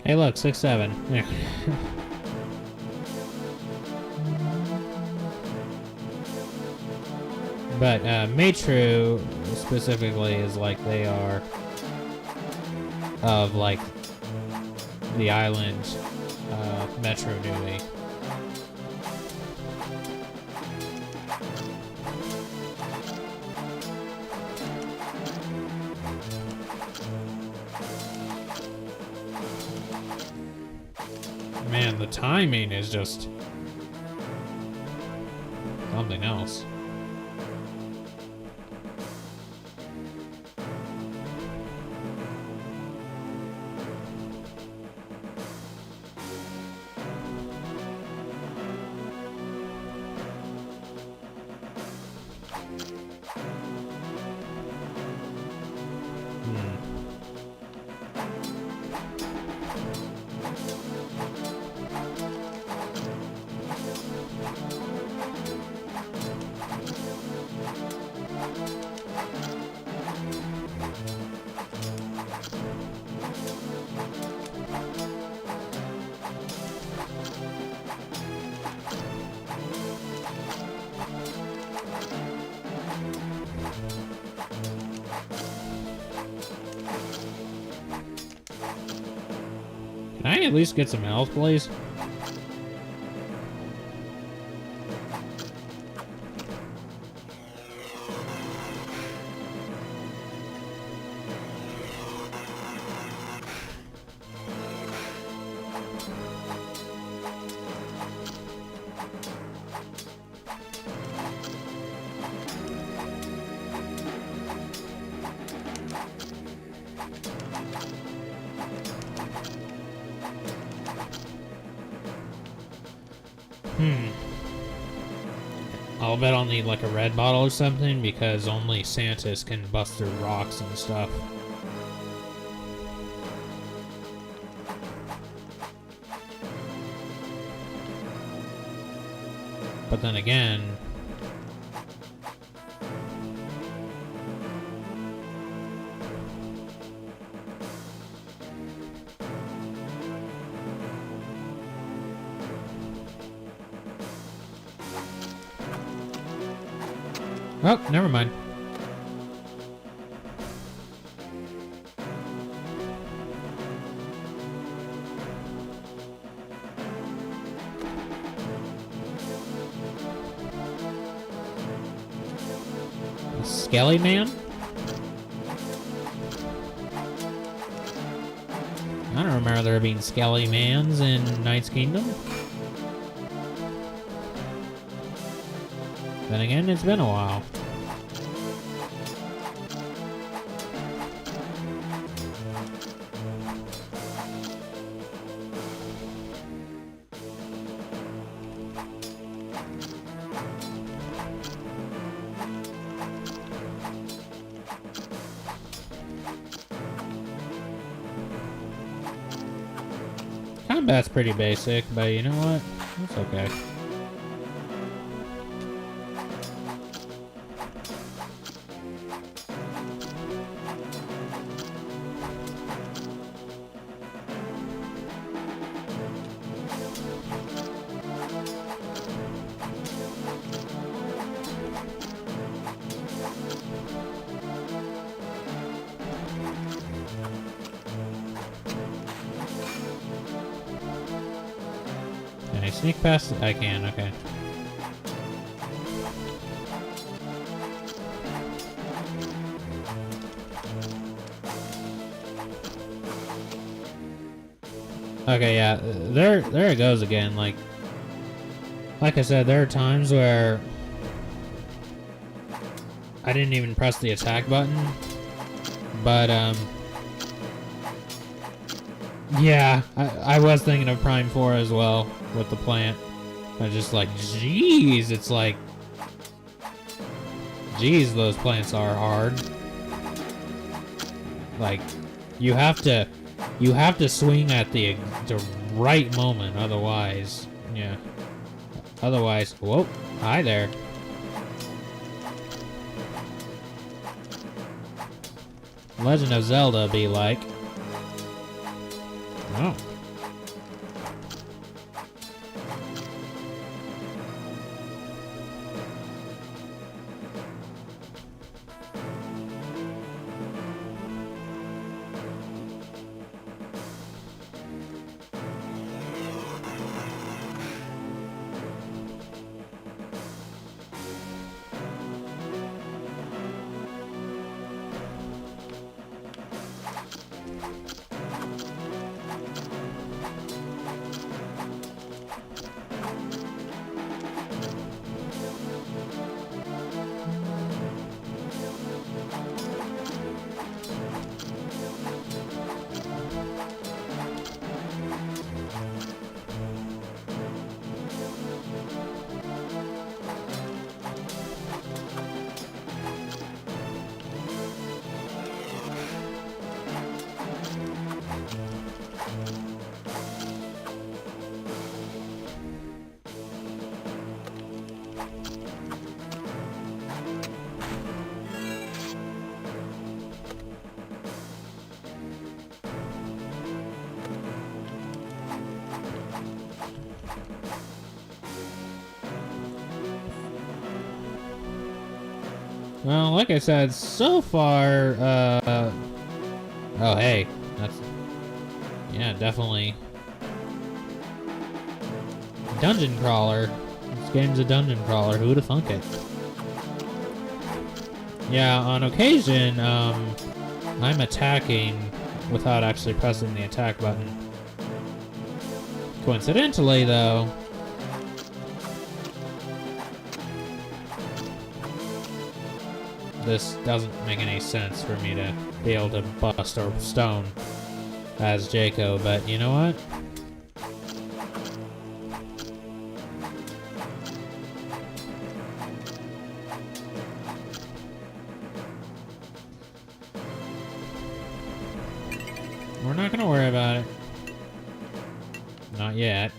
Speaker 1: Hey look, 6-7. Yeah. But Matru specifically is like they are of like the island Metro Nui. Man, the timing is just something else. Can I at least get some health, please? I'll bet I'll need like a red bottle or something because only Santas can bust through rocks and stuff. But then again, Oh, never mind. Skelly Man? I don't remember there being Skelly Mans in Knight's Kingdom. Then again, it's been a while. Combat's pretty basic, but you know what? It's okay. Can I sneak past it? I can, okay. Okay, yeah, there it goes again. Like I said, there are times where I didn't even press the attack button, but yeah, I was thinking of Prime 4 as well with the plant. I just like, jeez, it's like, jeez, those plants are hard. Like, you have to swing at the right moment, otherwise, yeah. Otherwise, whoa, hi there. Legend of Zelda be like. Oh. Well, like I said, so far, oh, hey, that's, yeah, definitely. Dungeon crawler. This game's a dungeon crawler, who would've thunk it? Yeah, on occasion, I'm attacking without actually pressing the attack button. Coincidentally, though, this doesn't make any sense for me to be able to bust or stone as Jaco, but you know what? We're not gonna worry about it. Not yet.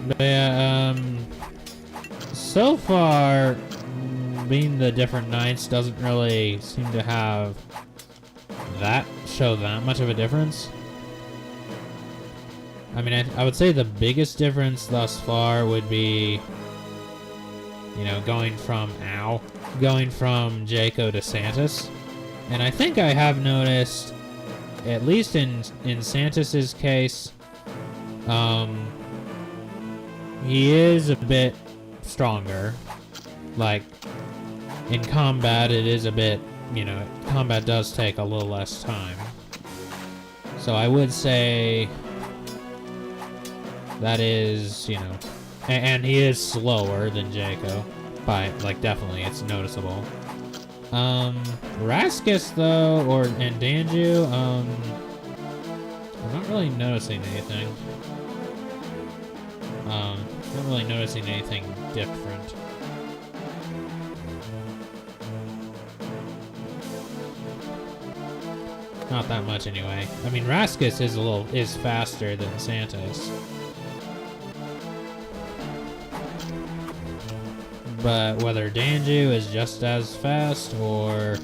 Speaker 1: But yeah, so far, being the different knights doesn't really seem to have that show that much of a difference. I mean, I would say the biggest difference thus far would be, you know, going from Jaco to Santis. And I think I have noticed, at least in Santis's case, he is a bit stronger. Like, in combat, it is a bit, you know, combat does take a little less time. So I would say that is, you know, and he is slower than Jaco. By, like, definitely, it's noticeable. Raskus, though, and Danju, I'm not really noticing anything. Not really noticing anything different. Not that much, anyway. I mean, Raskus is faster than Santis. But whether Danju is just as fast or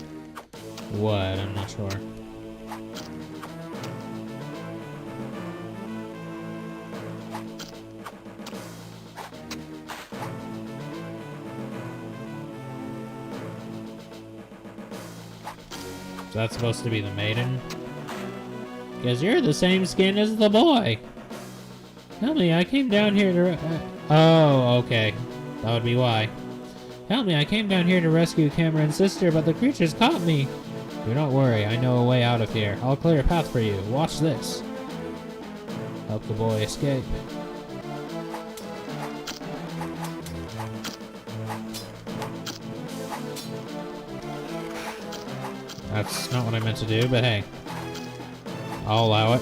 Speaker 1: what, I'm not sure. So that's supposed to be the maiden? Because you're the same skin as the boy. Tell me, I came down here to... oh, okay. That would be why. Help me, I came down here to rescue Cameron's sister, but the creatures caught me. Do not worry, I know a way out of here. I'll clear a path for you. Watch this. Help the boy escape. That's not what I meant to do, but hey. I'll allow it.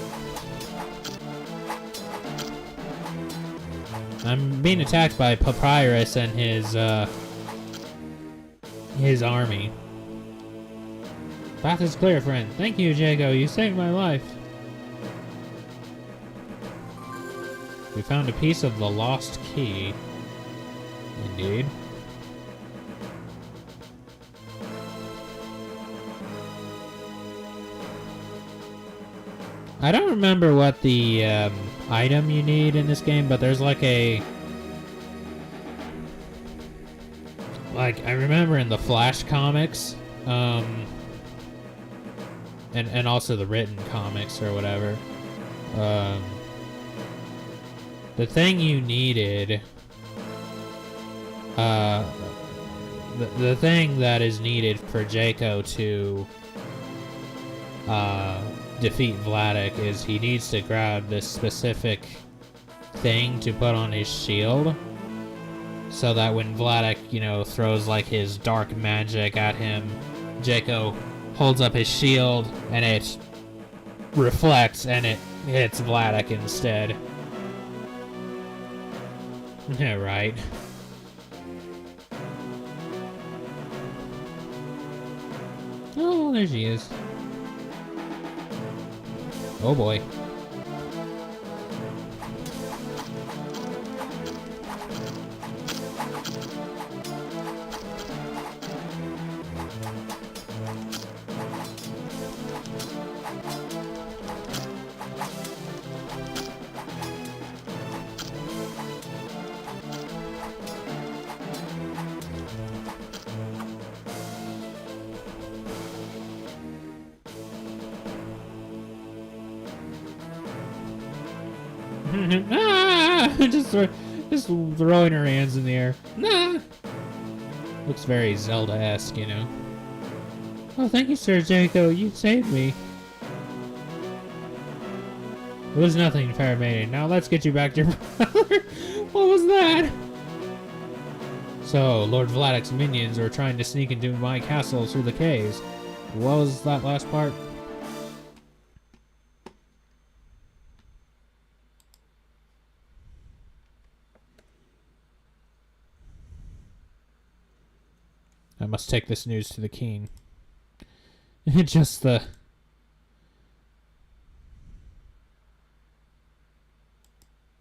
Speaker 1: I'm being attacked by Papyrus and his army. Path is clear, friend. Thank you, Jago. You saved my life. We found a piece of the lost key. Indeed. I don't remember what the item you need in this game, but there's like a... Like, I remember in the Flash comics, and also the written comics or whatever, the thing you needed, the thing that is needed for Jaco to defeat Vladik is he needs to grab this specific thing to put on his shield, so that when Vladik, you know, throws like his dark magic at him, Jaco holds up his shield and it reflects and it hits Vladik instead. Yeah, right. Oh, there she is. Oh boy. Ah! just throwing her hands in the air. Nah! Looks very Zelda-esque, you know. Oh, thank you, Sir Jaco. You saved me. It was nothing, fair maiden. Now let's get you back to your brother. What was that? So, Lord Vladik's minions were trying to sneak into my castle through the caves. What was that last part? I must take this news to the king. Just the...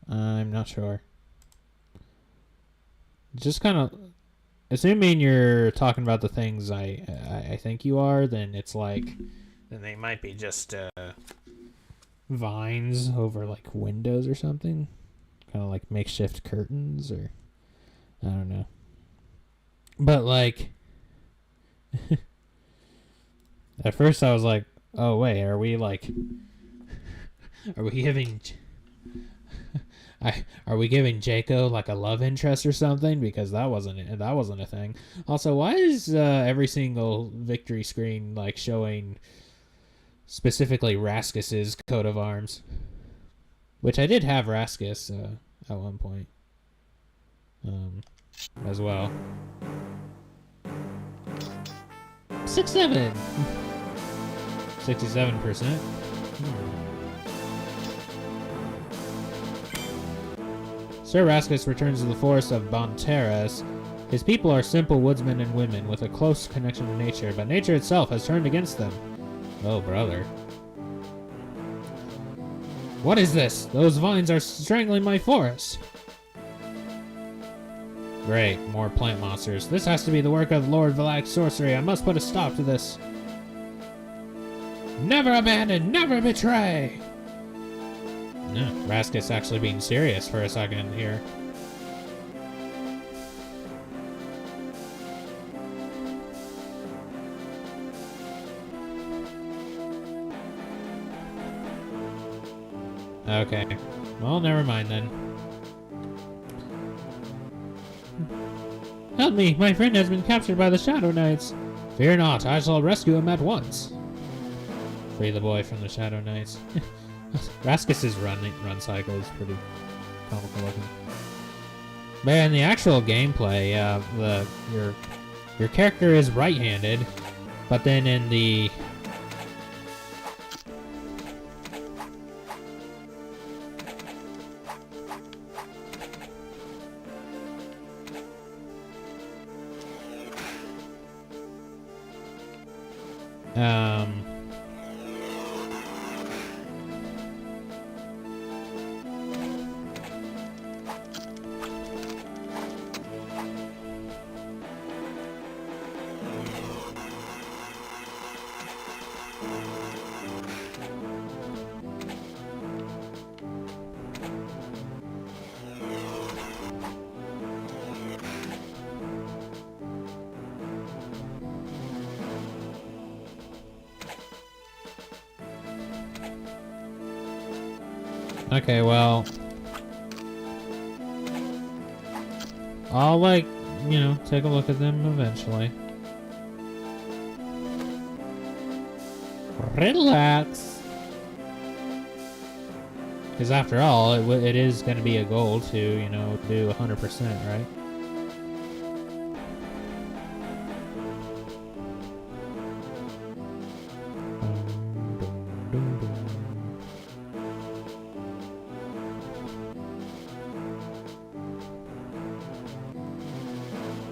Speaker 1: I'm not sure. Just kind of... Assuming you're talking about the things I think you are, then it's like... then they might be just vines over like windows or something. Kind of like makeshift curtains, or I don't know. But like at first I was like, oh wait, are we giving are we giving Jaco like a love interest or something? Because that wasn't a thing. Also, why is every single victory screen like showing specifically Raskus's coat of arms? Which I did have Raskus at one point as well. 67%. Sir Raskus returns to the forest of Bonterras. His people are simple woodsmen and women with a close connection to nature, but nature itself has turned against them. Oh, brother. What is this? Those vines are strangling my forest. Great, more plant monsters. This has to be the work of Lord Valak's sorcery. I must put a stop to this. Never abandon, never betray! No, Raskus actually being serious for a second here. Okay. Well, never mind then. Help me! My friend has been captured by the Shadow Knights. Fear not, I shall rescue him at once. Free the boy from the Shadow Knights. Raskus's run cycle is pretty comical looking. But in the actual gameplay, your character is right-handed, but then in the okay, well, I'll take a look at them eventually. Relax. Because after all, it is going to be a goal to, do 100%, right?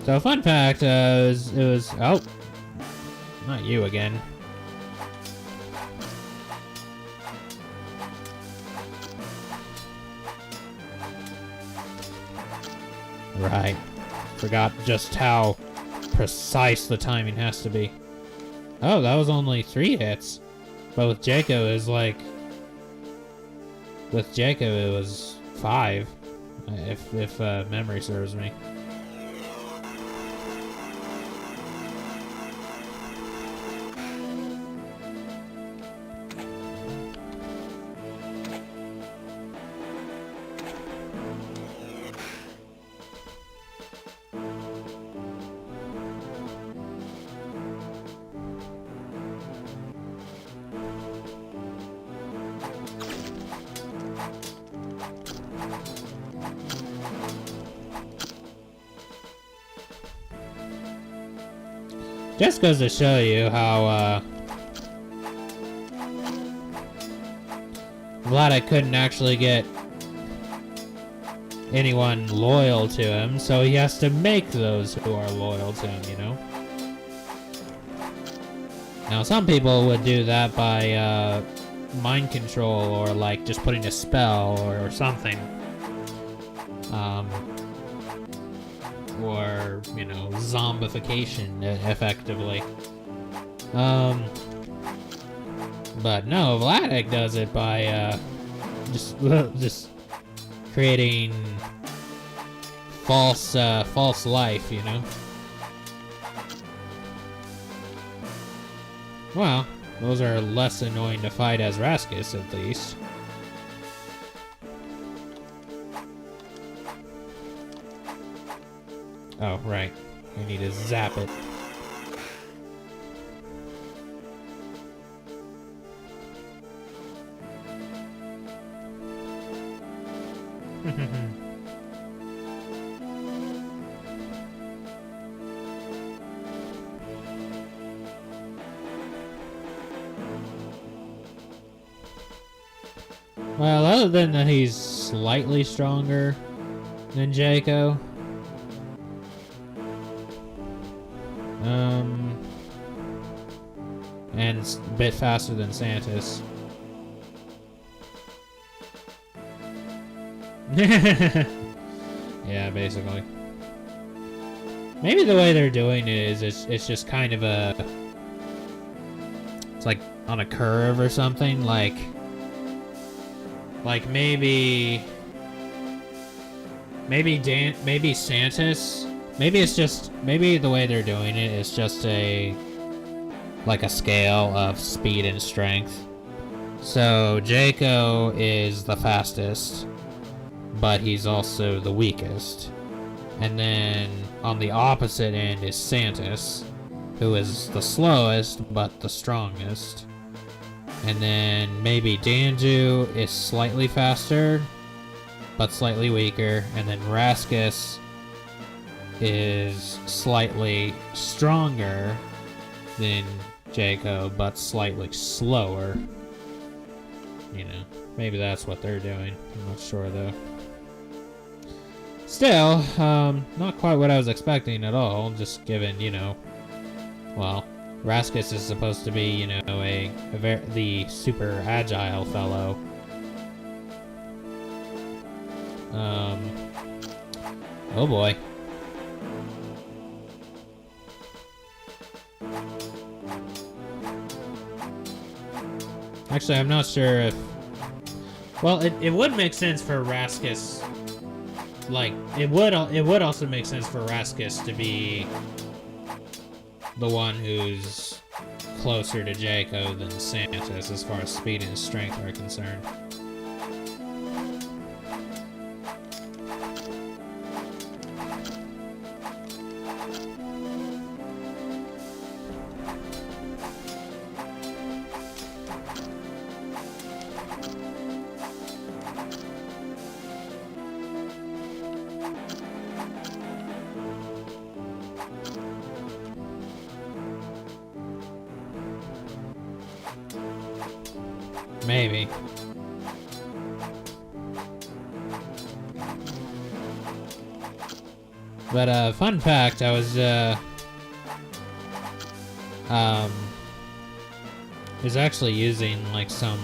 Speaker 1: So, fun fact, it was, oh, not you again. Right. Forgot just how precise the timing has to be. Oh, that was only 3 hits. But with Jaco, it was like, with Jaco, it was 5, if memory serves me. Just goes to show you how, Vlad couldn't actually get anyone loyal to him, so he has to make those who are loyal to him, Now, some people would do that by, mind control, or, like, just putting a spell, or something. Or, zombification, effectively. But no, Vladik does it by just creating false life, you know. Well, those are less annoying to fight as Raskus, at least. Oh, right. I need to zap it. Well, other than that he's slightly stronger than Jaco. And a bit faster than Santis. Yeah, basically. Maybe the way they're doing it is it's just kind of a... It's like on a curve or something, like maybe Santis, maybe the way they're doing it is just like a scale of speed and strength. So Jaco is the fastest, but he's also the weakest. And then on the opposite end is Santis, who is the slowest but the strongest. And then maybe Danju is slightly faster, but slightly weaker. And then Raskus is slightly stronger than Jaco, but slightly slower. You know, maybe that's what they're doing. I'm not sure though. Still, not quite what I was expecting at all, just given, you know, well, Raskus is supposed to be, you know, the super agile fellow. Oh boy. Actually, I'm not sure if... Well, it would make sense for Raskus. Like, it would also make sense for Raskus to be the one who's closer to Jaco than Santis as far as speed and strength are concerned. Maybe. But fun fact, I was actually using like some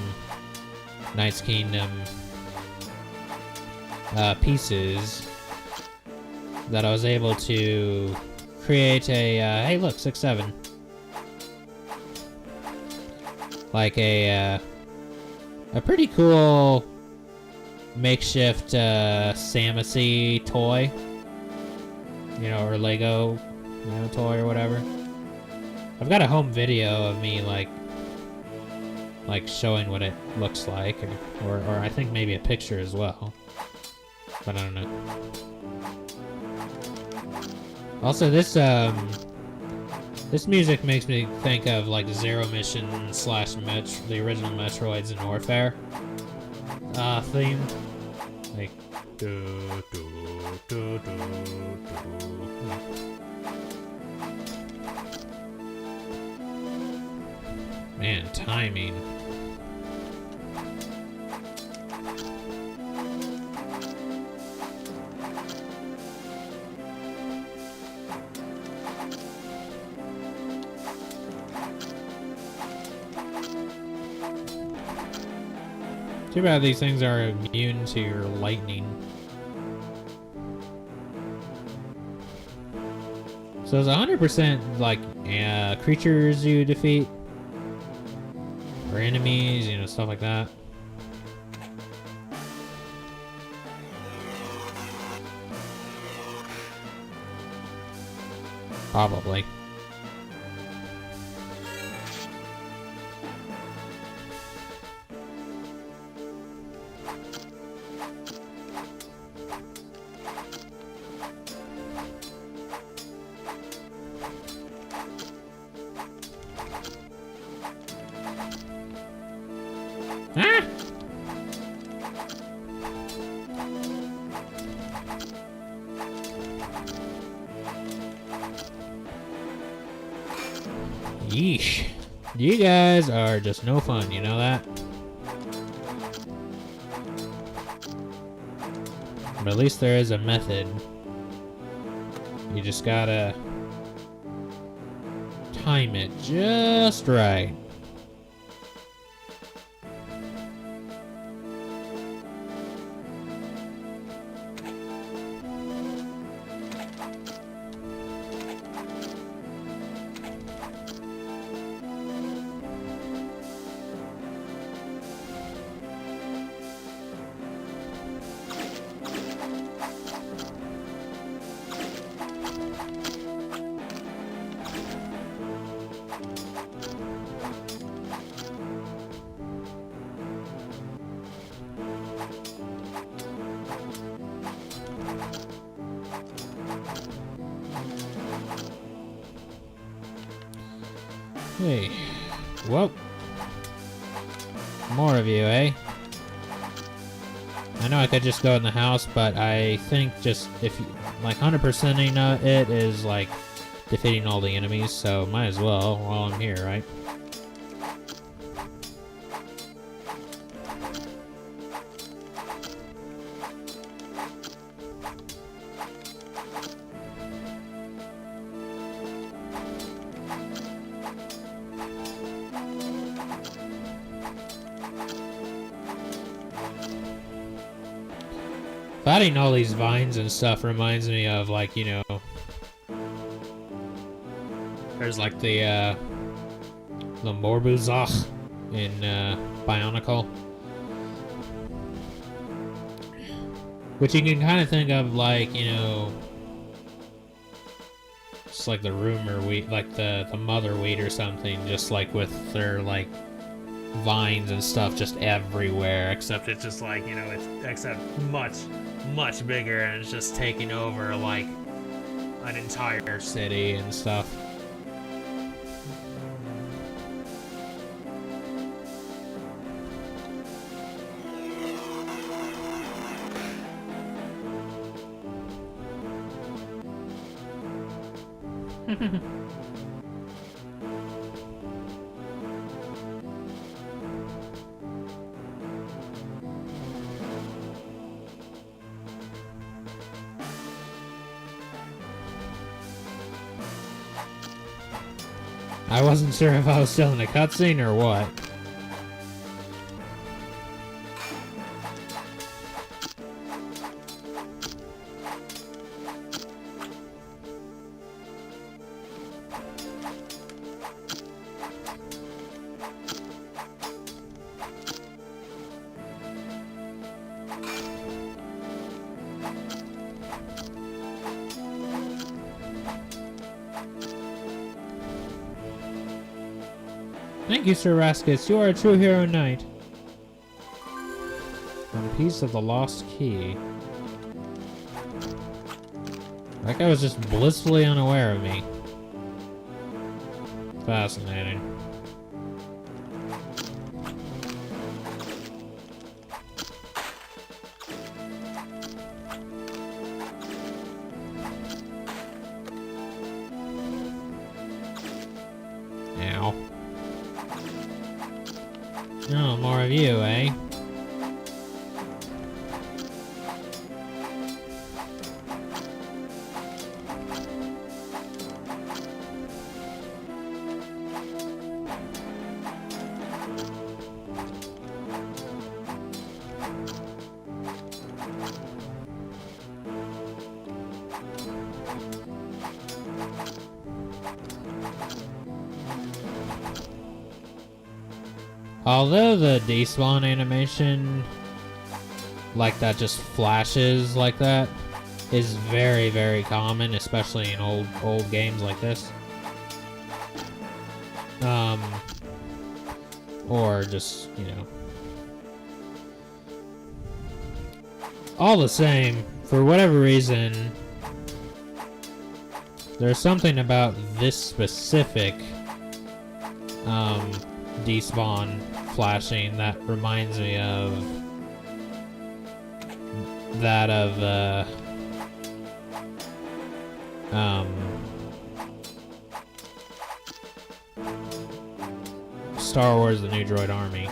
Speaker 1: Knights Kingdom pieces that I was able to create a hey look, 6-7. Like a pretty cool makeshift Samus toy, you know, or Lego, you know, toy or whatever. I've got a home video of me like showing what it looks like, or I think maybe a picture as well, but I don't know. Also, this music makes me think of like Zero Mission / the original Metroids in Warfare theme. Like do, do, do, do, do. Man, timing. Too bad these things are immune to your lightning. So it's 100% like creatures you defeat. Or enemies, you know, stuff like that. Probably. Ah! Yeesh. You guys are just no fun, you know that? But at least there is a method. You just gotta time it just right. Hey, well, more of you, eh? I know I could just go in the house, but I think just if you, like 100%ing it is like defeating all the enemies, so might as well while I'm here, right? Fighting all these vines and stuff reminds me of, like, you know, there's like the Morbuzach in Bionicle, which you can kind of think of like, you know, just like the rumor wheat, like the mother wheat or something, just like with their like vines and stuff just everywhere, except it's just like, you know, it's except much bigger, and it's just taking over like an entire city and stuff. I wasn't sure if I was still in a cutscene or what. Thank you, Sir Raskus. You are a true hero knight. One piece of the lost key. That guy was just blissfully unaware of me. Fascinating. Ow. Oh, more of you, eh? Although the despawn animation, like that just flashes like that, is very, very common, especially in old games like this. Or just, you know. All the same, for whatever reason, there's something about this specific despawn flashing that reminds me of that of Star Wars: The New Droid Army.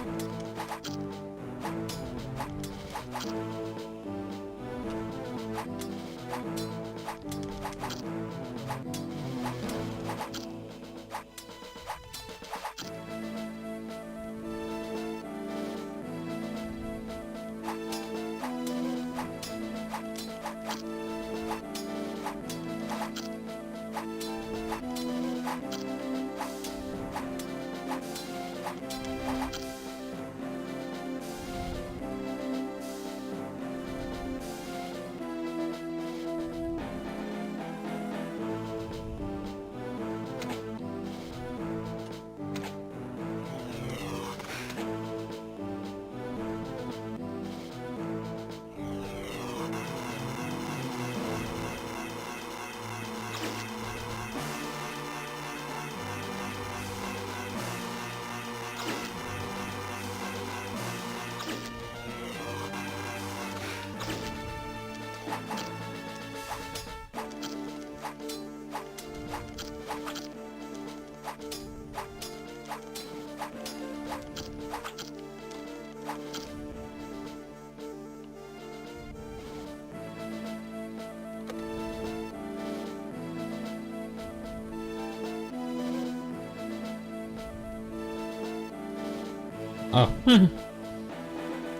Speaker 1: Oh.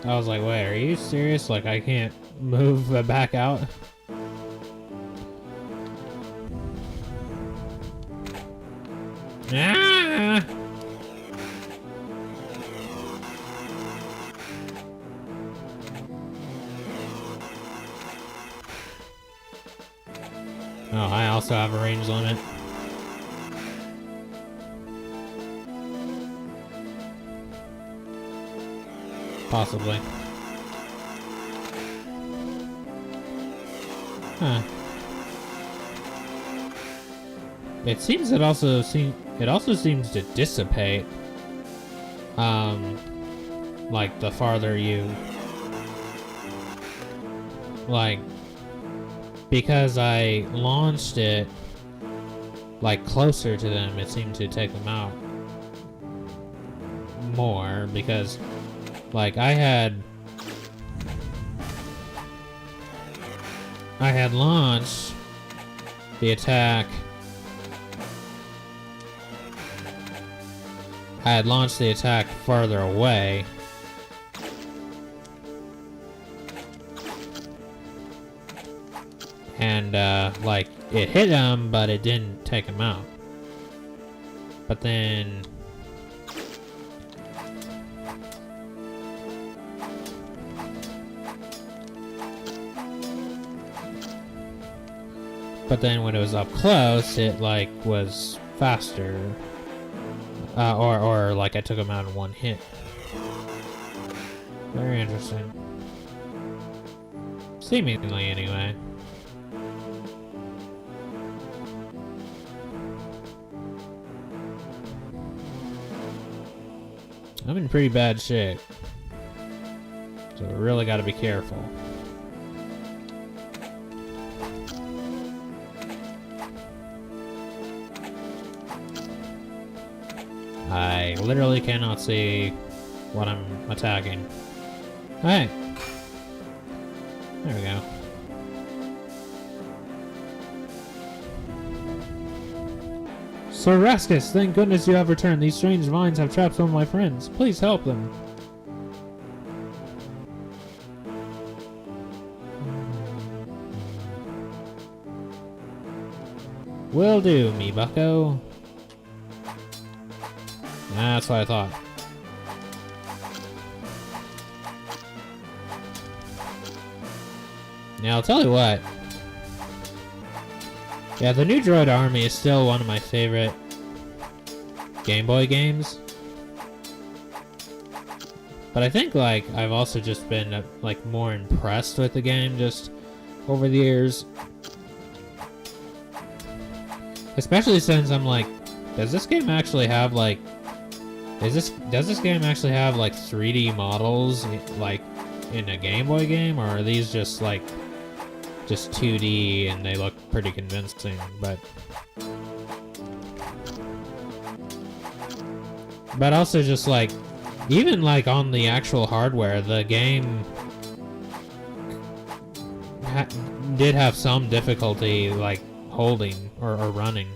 Speaker 1: I was like, wait, are you serious? Like, I can't move back out? Ah! Oh, I also have a range limit. Possibly. Huh. It seems it also seems to dissipate. Like the farther you like, because I launched it like closer to them, it seemed to take them out more, because like I had launched the attack. I had launched the attack farther away. And like it hit him, but it didn't take him out. But then when it was up close, it like was faster. Or like I took him out in one hit. Very interesting. Seemingly, anyway. I'm in pretty bad shape, so I really gotta be careful. I literally cannot see what I'm attacking. Hey! There we go. Sir Raskus, thank goodness you have returned. These strange vines have trapped some of my friends. Please help them. Will do, me bucko. That's what I thought. Yeah, I'll tell you what. Yeah, the new Droid Army is still one of my favorite Game Boy games. But I think, like, I've also just been, like, more impressed with the game just over the years. Especially since I'm like, does this game actually have, like, does this game actually have, like, 3D models, like, in a Game Boy game? Or are these just, like, just 2D and they look pretty convincing? But also just, like, even, like, on the actual hardware, the game did have some difficulty, like, holding or running.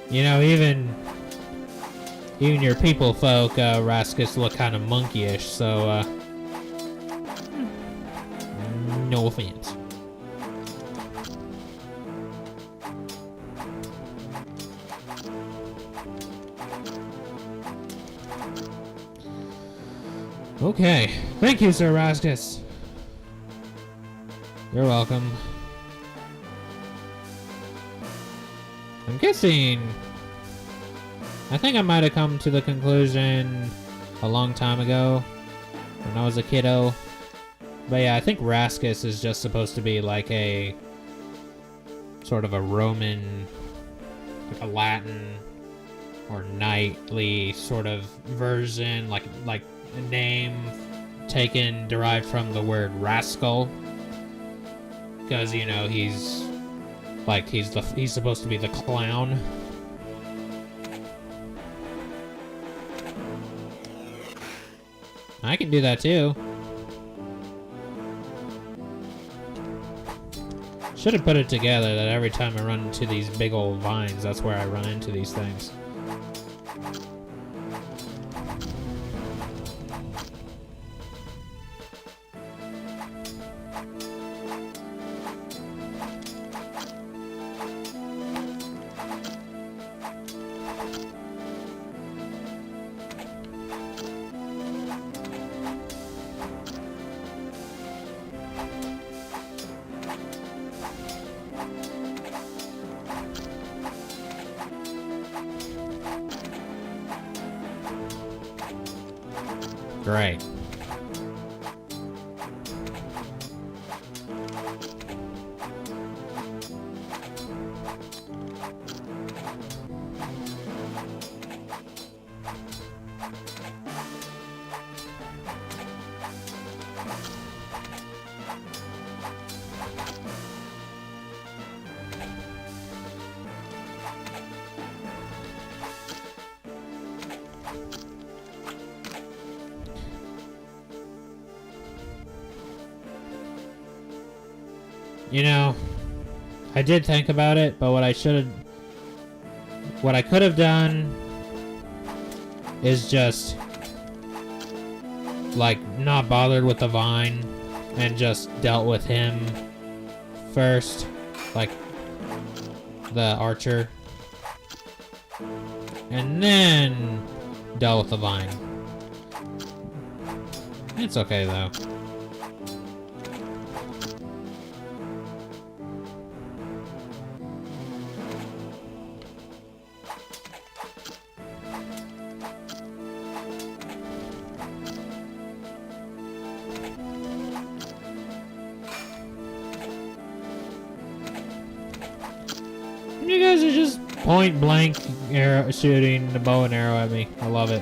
Speaker 1: You know, even your people folk, Raskus, look kind of monkeyish, so, no offense. Okay. Thank you, Sir Raskus. You're welcome. I'm guessing... I think I might have come to the conclusion a long time ago when I was a kiddo. But yeah, I think Raskus is just supposed to be like a sort of a Roman, like a Latin or knightly sort of version, like a name derived from the word rascal. Because, you know, he's supposed to be the clown. I can do that too. Should have put it together that every time I run into these big old vines, that's where I run into these things. Great. You know, I did think about it, but what I could have done is just, like, not bothered with the vine and just dealt with him first, like the archer, and then dealt with the vine. It's okay though. You guys are just point blank shooting the bow and arrow at me. I love it.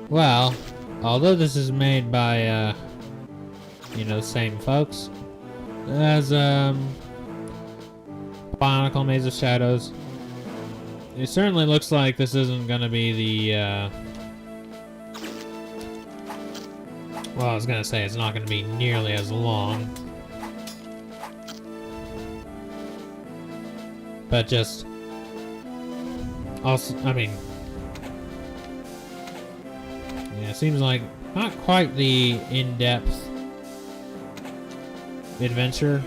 Speaker 1: Well, although this is made by, you know, the same folks as, Bionicle Maze of Shadows, it certainly looks like this isn't gonna be the, well, I was gonna say it's not gonna be nearly as long. But just... also, I mean... yeah, it seems like not quite the in-depth adventure.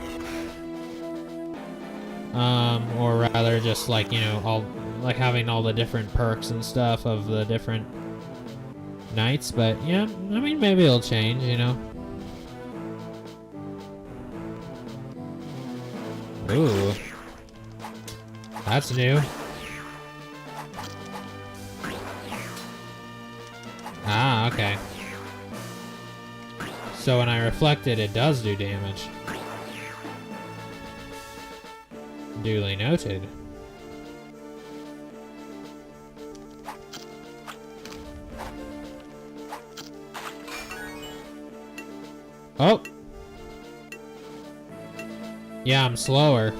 Speaker 1: Or rather just like, you know, all... like having all the different perks and stuff of the different nights, but yeah, I mean, maybe it'll change, you know. Ooh. That's new. Ah, okay. So when I reflect it, it does do damage. Duly noted. Oh! Yeah, I'm slower.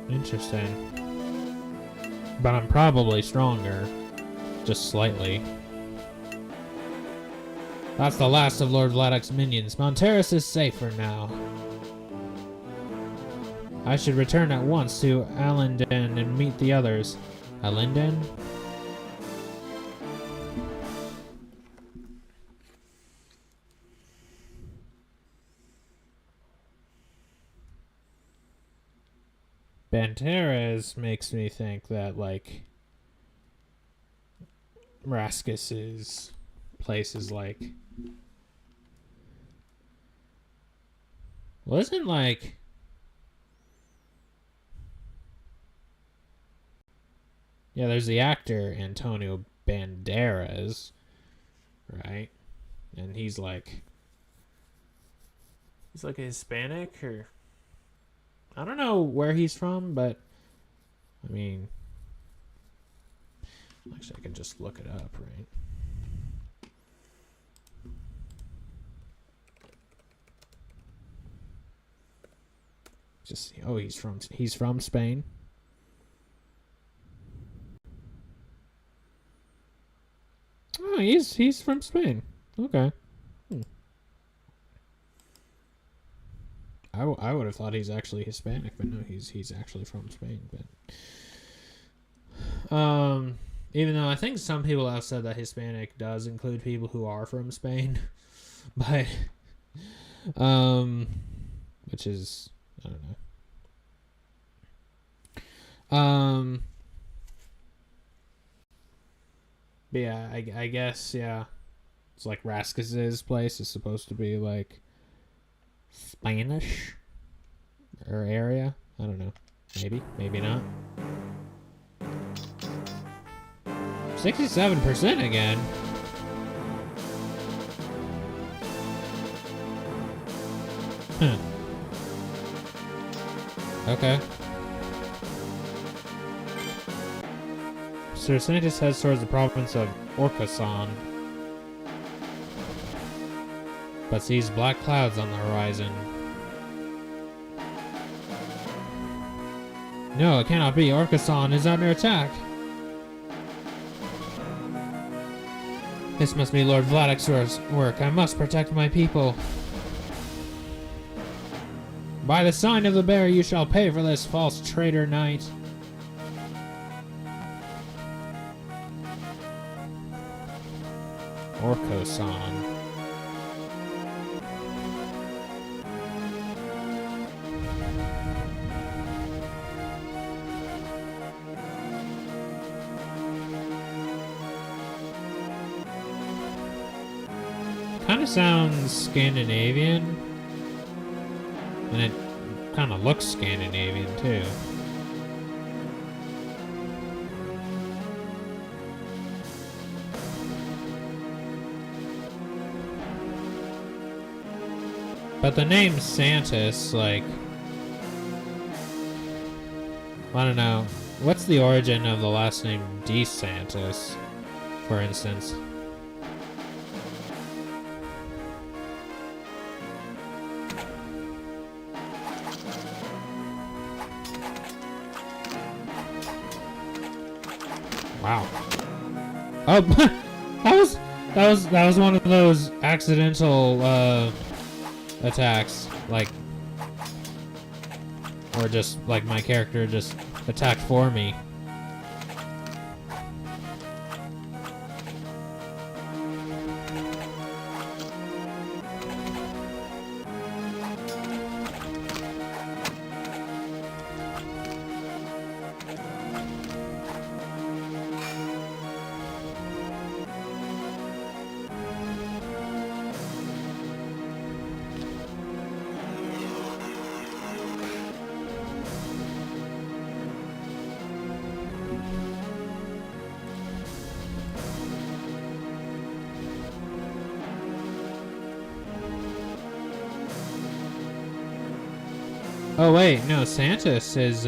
Speaker 1: Interesting. But I'm probably stronger. Just slightly. That's the last of Lord Vladek's minions. Monteris is safe for now. I should return at once to Alinden and meet the others. Alinden? Banteras makes me think that, like, Raskus's place is like... wasn't like... yeah, there's the actor Antonio Banderas, right? And he's like... he's like a Hispanic, or... I don't know where he's from, but... I mean... actually, I can just look it up, right? Just see. Oh, he's from Spain. Oh, he's from Spain. Okay. I would have thought he's actually Hispanic, but no, he's actually from Spain. But even though I think some people have said that Hispanic does include people who are from Spain, but which is, I don't know. But yeah, I guess, yeah, it's like Raskus's place is supposed to be like Spanish or area. I don't know. Maybe not. 67% again. Huh. Okay. Sir Scientist heads towards the province of Orkasan, but sees black clouds on the horizon. No, it cannot be. Orkasan is under attack. This must be Lord Vladek's work. I must protect my people. By the sign of the bear, you shall pay for this, false traitor knight. Orkosan. Kind of sounds Scandinavian, and it kind of looks Scandinavian too. But the name Santis, like, I don't know. What's the origin of the last name DeSantis? for instance. Wow. Oh, that was one of those accidental attacks, like, or just like my character just attacked for me. Oh wait, no, Santos is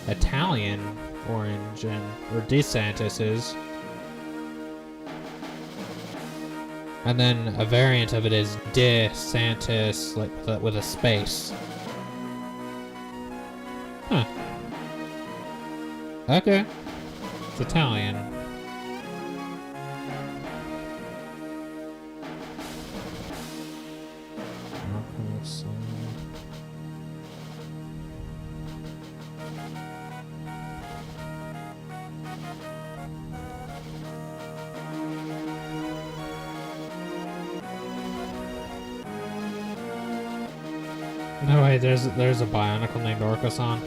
Speaker 1: Italian orange, or DeSantis is. And then a variant of it is DeSantis, like with a space. Huh. Okay. It's Italian. No way, there's a Bionicle named Orca-san.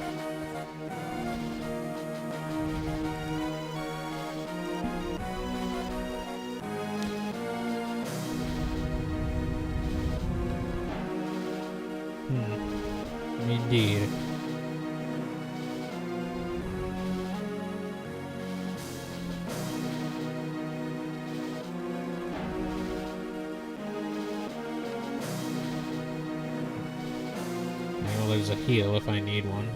Speaker 1: Indeed. There's a heal if I need one.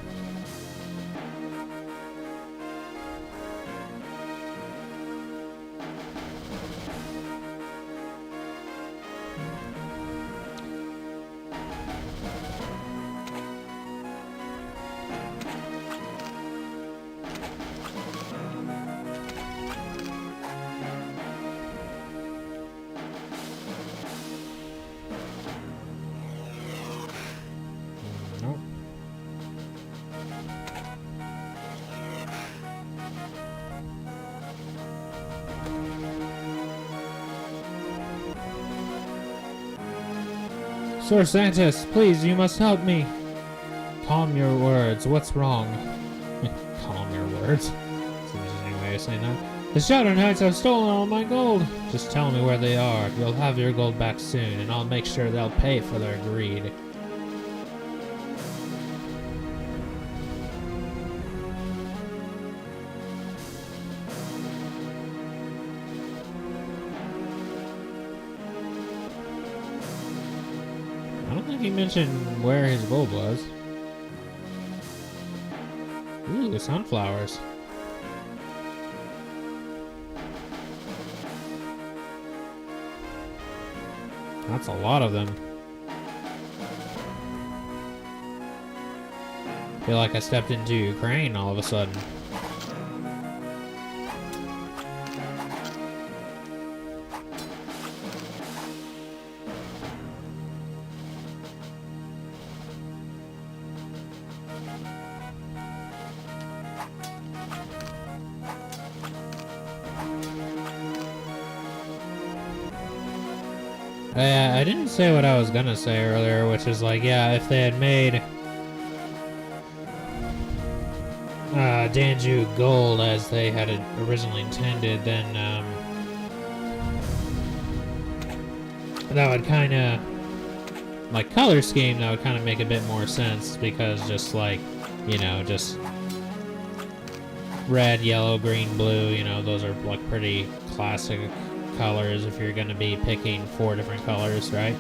Speaker 1: Nope. Sir Santos, please, you must help me. Calm your words. What's wrong? Calm your words. Seems a new way of saying that. The Shadow Knights have stolen all my gold. Just tell me where they are. You'll have your gold back soon, and I'll make sure they'll pay for their greed. I don't think he mentioned where his gold was. Ooh, the sunflowers. That's a lot of them. Feel like I stepped into Ukraine all of a sudden. I didn't say what I was gonna say earlier, which is like, yeah, if they had made Danju gold as they had originally intended, then that would kind of, like, color scheme, that would kind of make a bit more sense, because just like, you know, just red, yellow, green, blue, you know, those are like pretty classic colors if you're gonna be picking 4 different colors, right?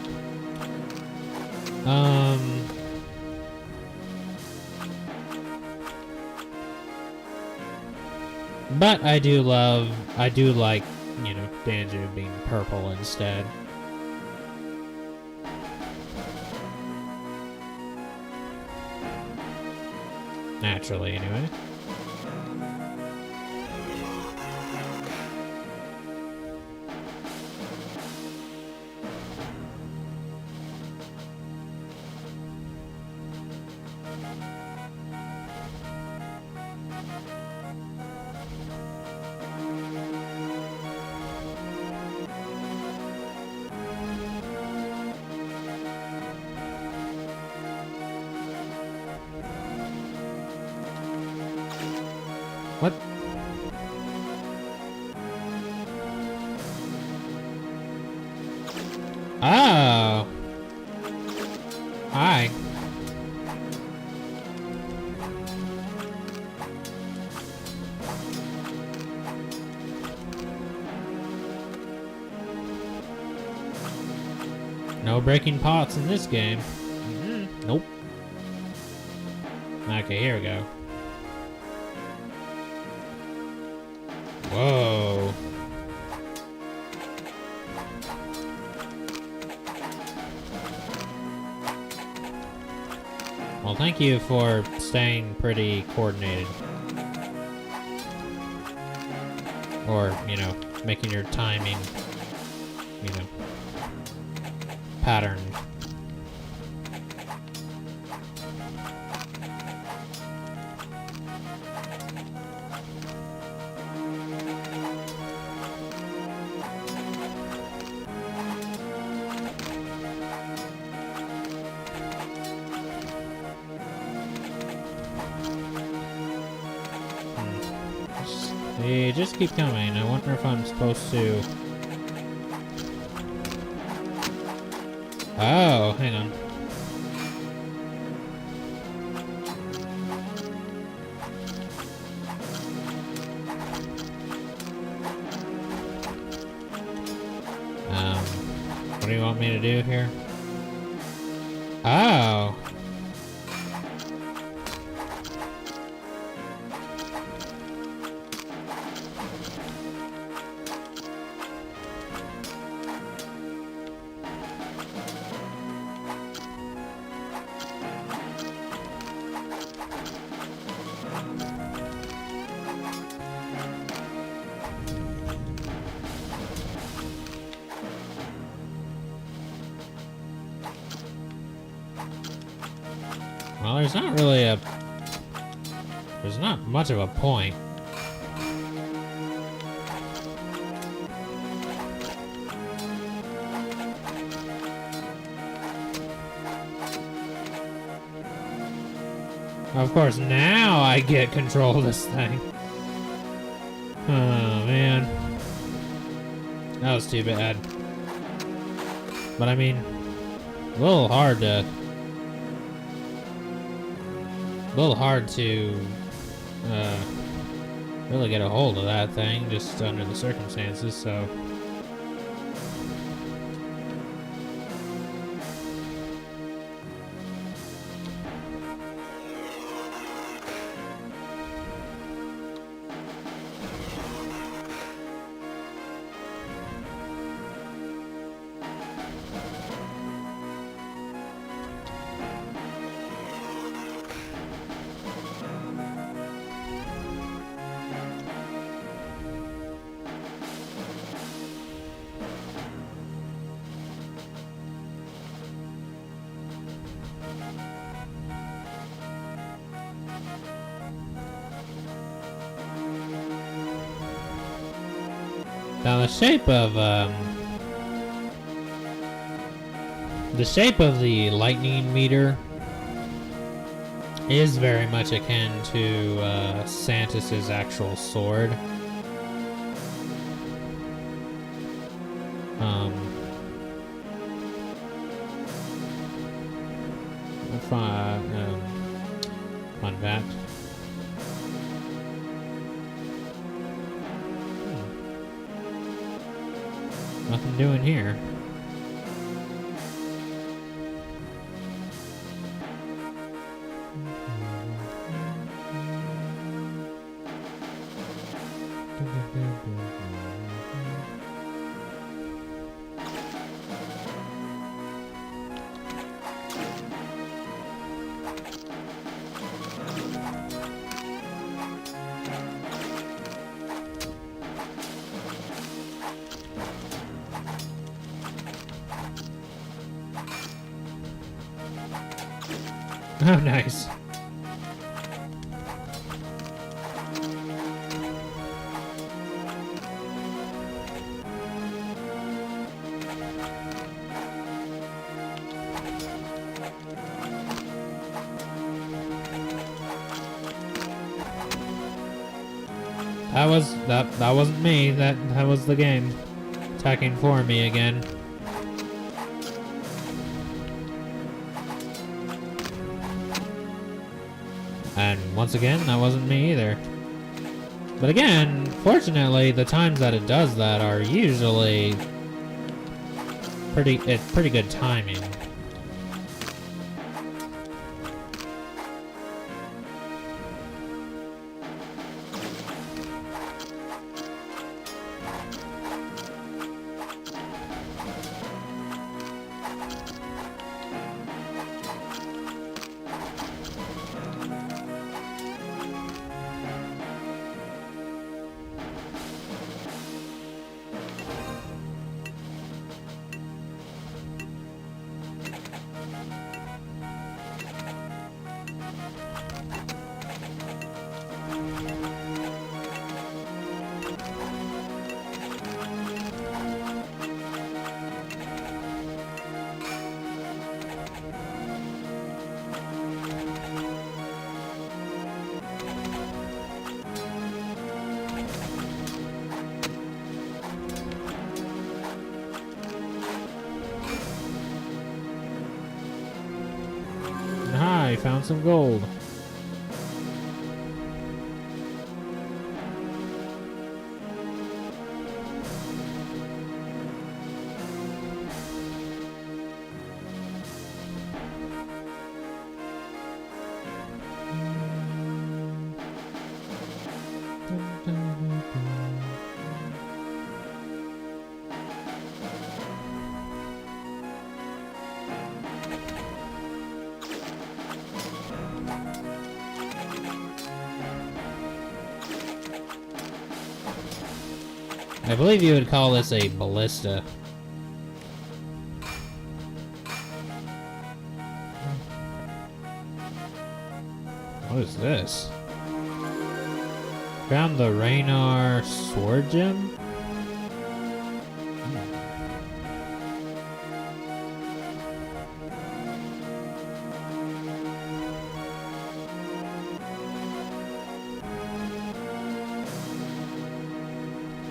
Speaker 1: But I do like, you know, Banjo being purple instead. Naturally, anyway. What? Oh. Hi. No breaking pots in this game. Nope. Okay, here we go. Whoa. Well, thank you for staying pretty coordinated. Or, you know, making your timing, you know, pattern. They just keep coming. I wonder if I'm supposed to... Oh, hang on. What do you want me to do here? Oh! Well, there's not much of a point. Of course, now I get control of this thing. Oh, man. That was too bad. But I mean, a little hard to really get a hold of that thing just under the circumstances, so. Now the shape of the lightning meter is very much akin to Santus's actual sword. Fun fact. Nothing doing here. Oh, nice. That wasn't me. That was the game attacking for me again. And once again, that wasn't me either. But again, fortunately, the times that it does that are usually pretty good timing. I found some gold. I believe you would call this a ballista. What is this? Found the Raynar sword gem?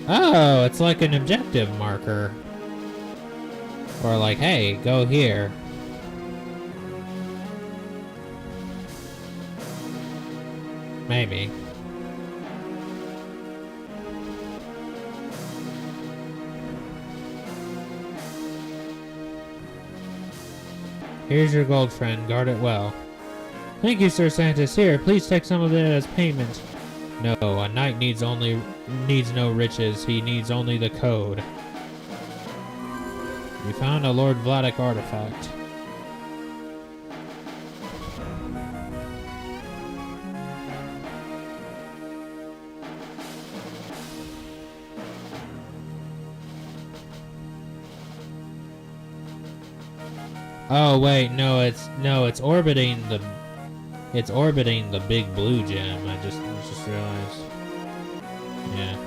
Speaker 1: Oh, it's like an objective marker. Or like, hey, go here. Maybe. Here's your gold, friend. Guard it well. Thank you, Sir Santos. Here, please take some of it as payment. No, a knight needs no riches. He needs only the code. We found a Lord Vladik artifact. Oh wait, no, it's orbiting the big blue gem. I just realized. Yeah.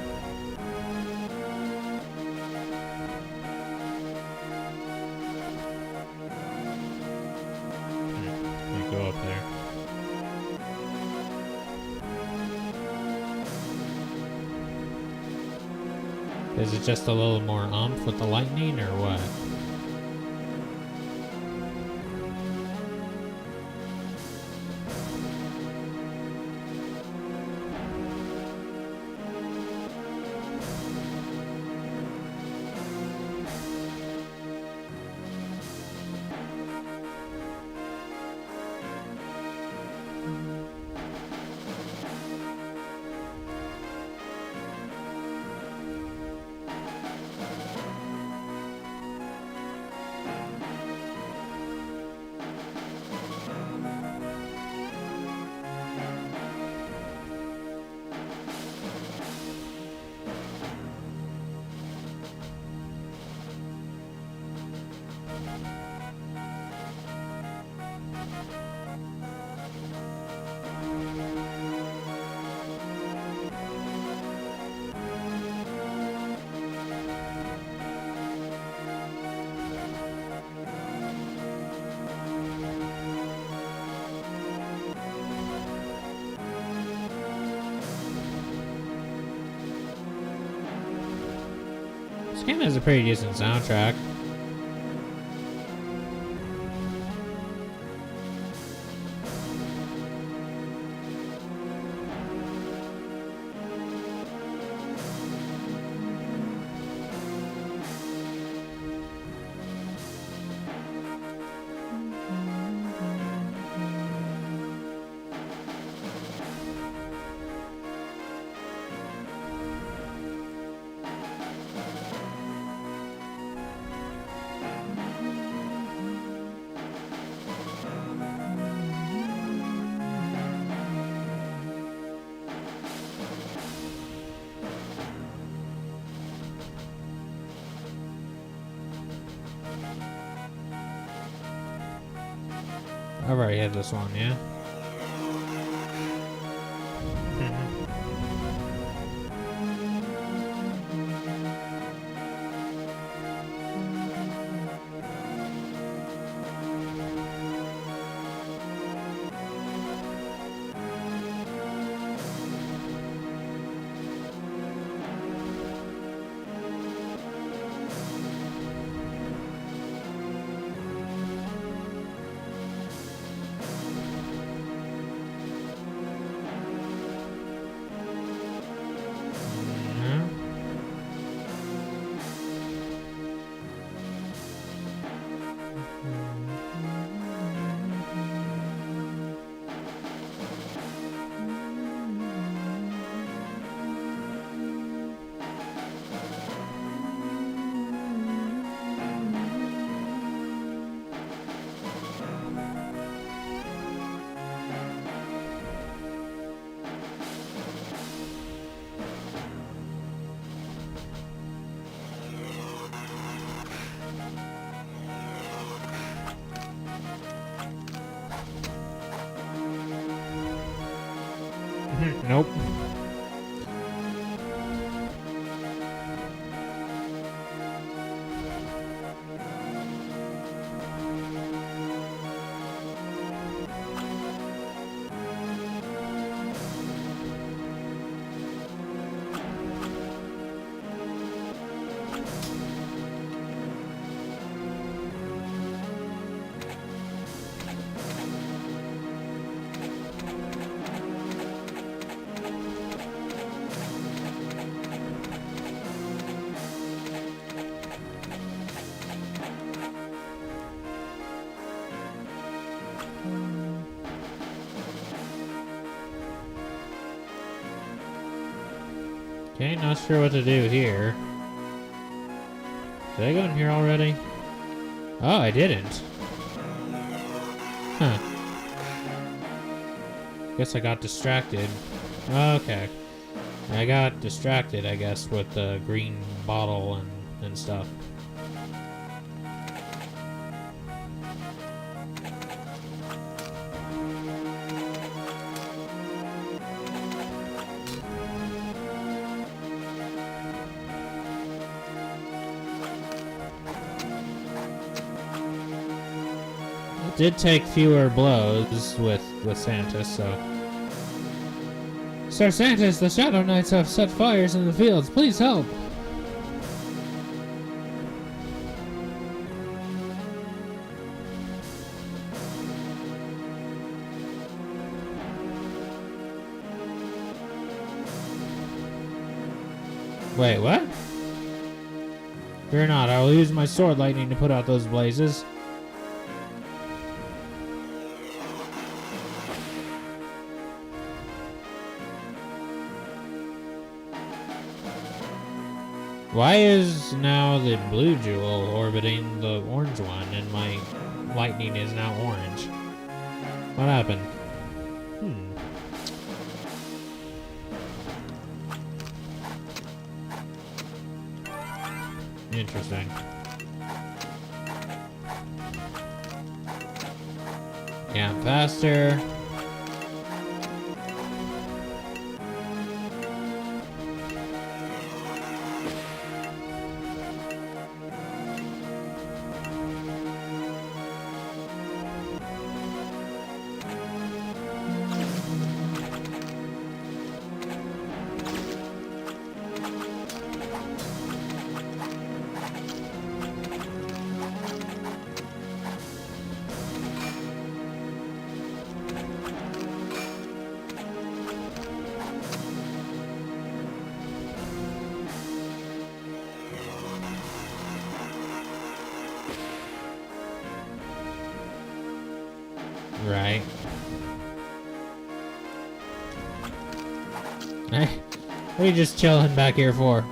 Speaker 1: Can't go up there. Is it just a little more umph with the lightning, or what? game has a pretty decent soundtrack. I've already had this one, yeah? Nope. Okay, not sure what to do here. Did I go in here already? Oh, I didn't. Huh. Guess I got distracted. Okay. I got distracted, I guess, with the green bottle and stuff. Did take fewer blows with Santas, so. Sir Santas, the Shadow Knights have set fires in the fields. Please help. Wait, what? Fear not, I will use my sword lightning to put out those blazes. Why is now the blue jewel orbiting the orange one and my lightning is now orange? What happened? Interesting. Yeah, I'm faster. Right. Hey, what are you just chilling back here for?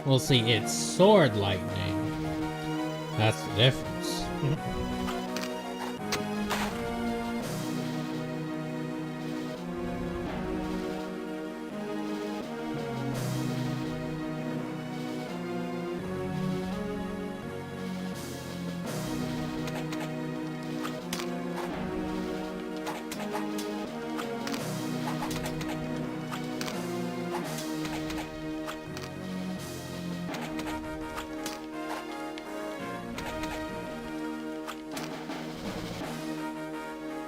Speaker 1: Well, see, it's sword lightning. That's the difference.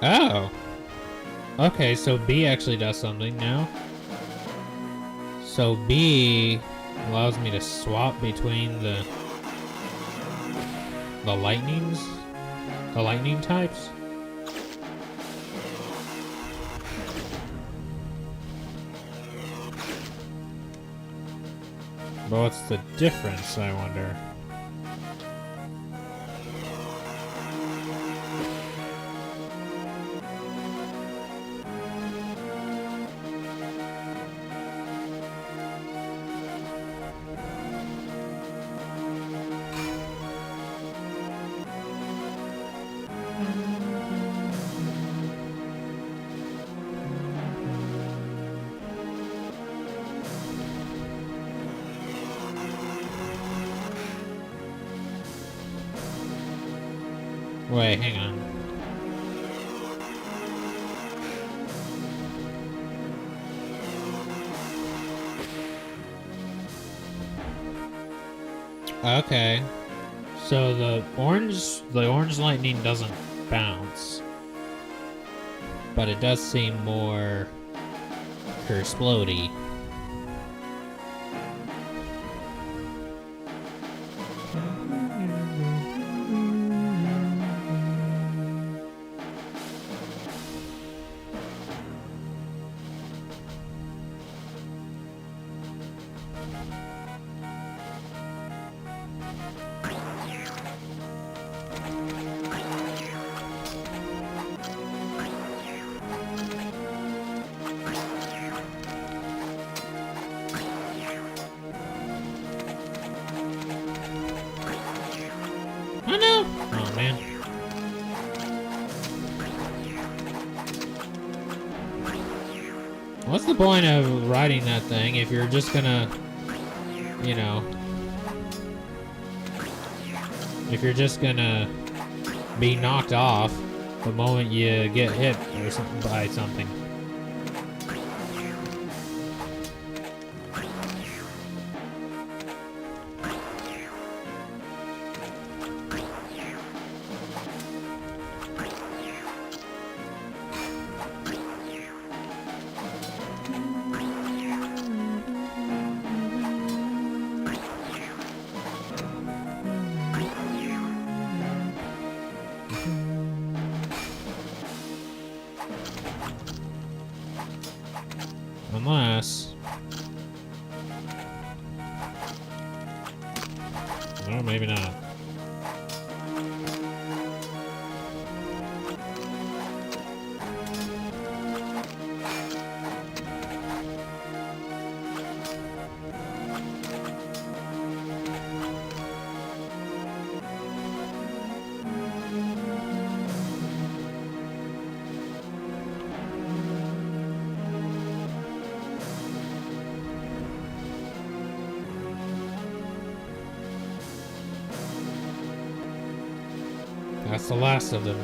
Speaker 1: Oh. Okay, so B actually does something now. So B allows me to swap between the lightning types. But what's the difference, I wonder? Wait, hang on. Okay. So the orange lightning doesn't bounce. But it does seem more Kersplody. Oh no! Oh man. What's the point of riding that thing if you're just gonna, you know, if you're just gonna be knocked off the moment you get hit or something by something? Unless... No, maybe not. That's the last of them.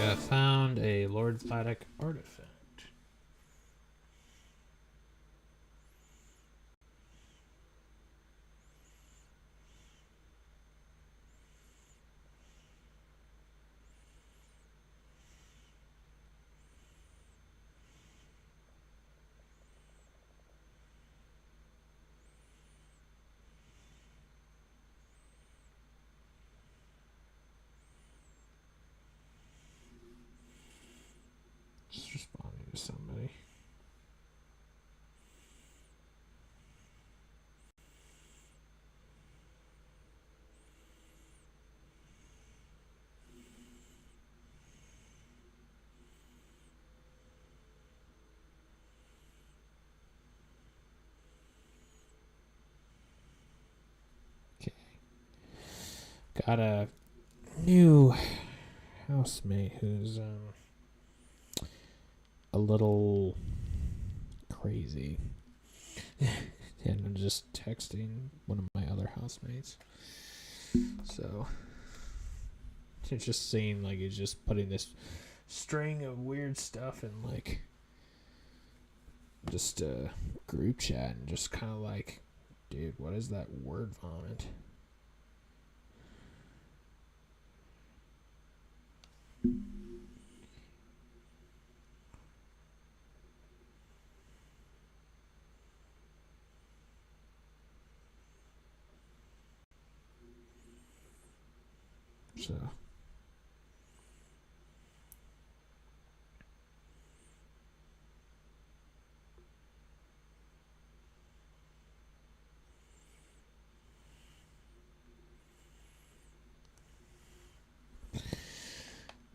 Speaker 1: I found a Lord Thatic artifact. responding to somebody. Got a new housemate who's a little crazy. And I'm just texting one of my other housemates. So it just seemed like he's just putting this string of weird stuff in like just a group chat and just kind of like, dude, what is that word vomit? So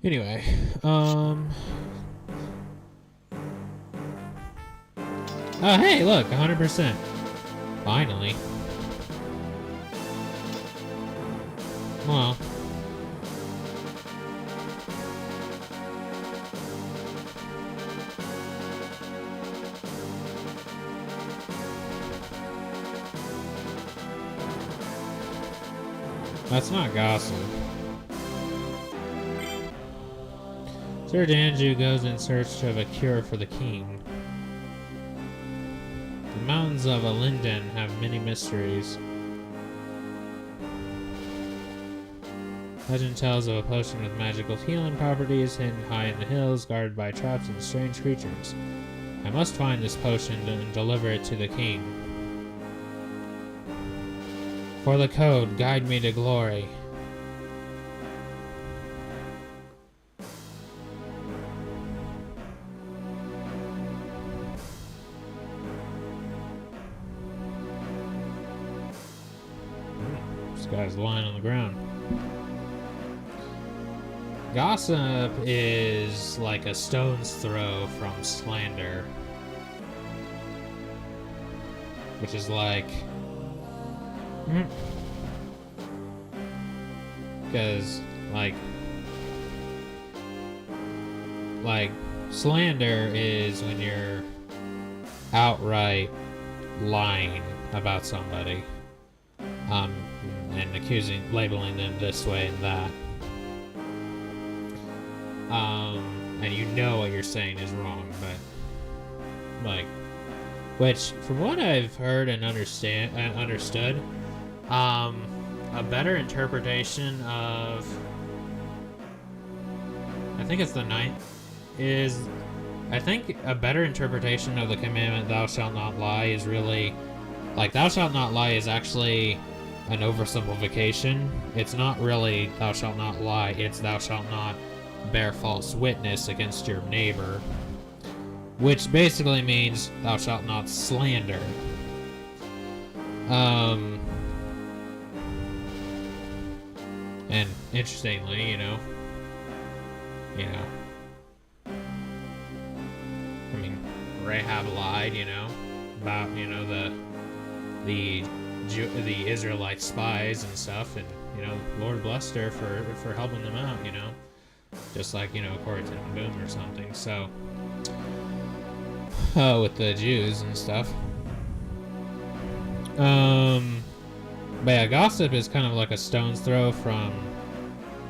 Speaker 1: anyway, oh hey, look, 100%. Finally. Well, that's not gossip. Sir Danju goes in search of a cure for the king. The mountains of Alinden have many mysteries. Legend tells of a potion with magical healing properties hidden high in the hills, guarded by traps and strange creatures. I must find this potion and deliver it to the king. For the code, guide me to glory. This guy's lying on the ground. Gossip is like a stone's throw from slander. Which is like... Because, like, slander is when you're outright lying about somebody, and labeling them this way and that. And you know what you're saying is wrong, but, like, which, from what I've heard and understood, a better interpretation of, I think it's the 9th, is, I think a better interpretation of the commandment, thou shalt not lie, is really, like, thou shalt not lie is actually an oversimplification. It's not really thou shalt not lie, it's thou shalt not bear false witness against your neighbor, which basically means thou shalt not slander. And interestingly, you know, I mean, Rahab lied, you know, about, you know, the Israelite spies and stuff, and, you know, Lord blessed her for helping them out, you know, just like, you know, Corey ten Boom or something. So, with the Jews and stuff. But yeah, gossip is kind of like a stone's throw from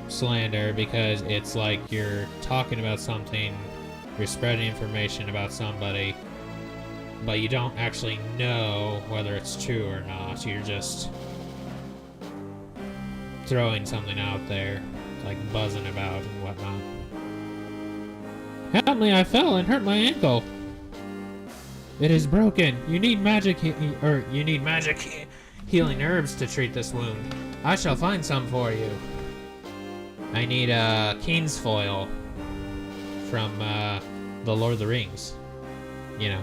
Speaker 1: slander, because it's like you're talking about something, you're spreading information about somebody, but you don't actually know whether it's true or not. You're just throwing something out there, like buzzing about and whatnot. Help me, I fell and hurt my ankle. It is broken. You need magic healing herbs to treat this wound. I shall find some for you. I need Keen's foil from the Lord of the Rings. You know,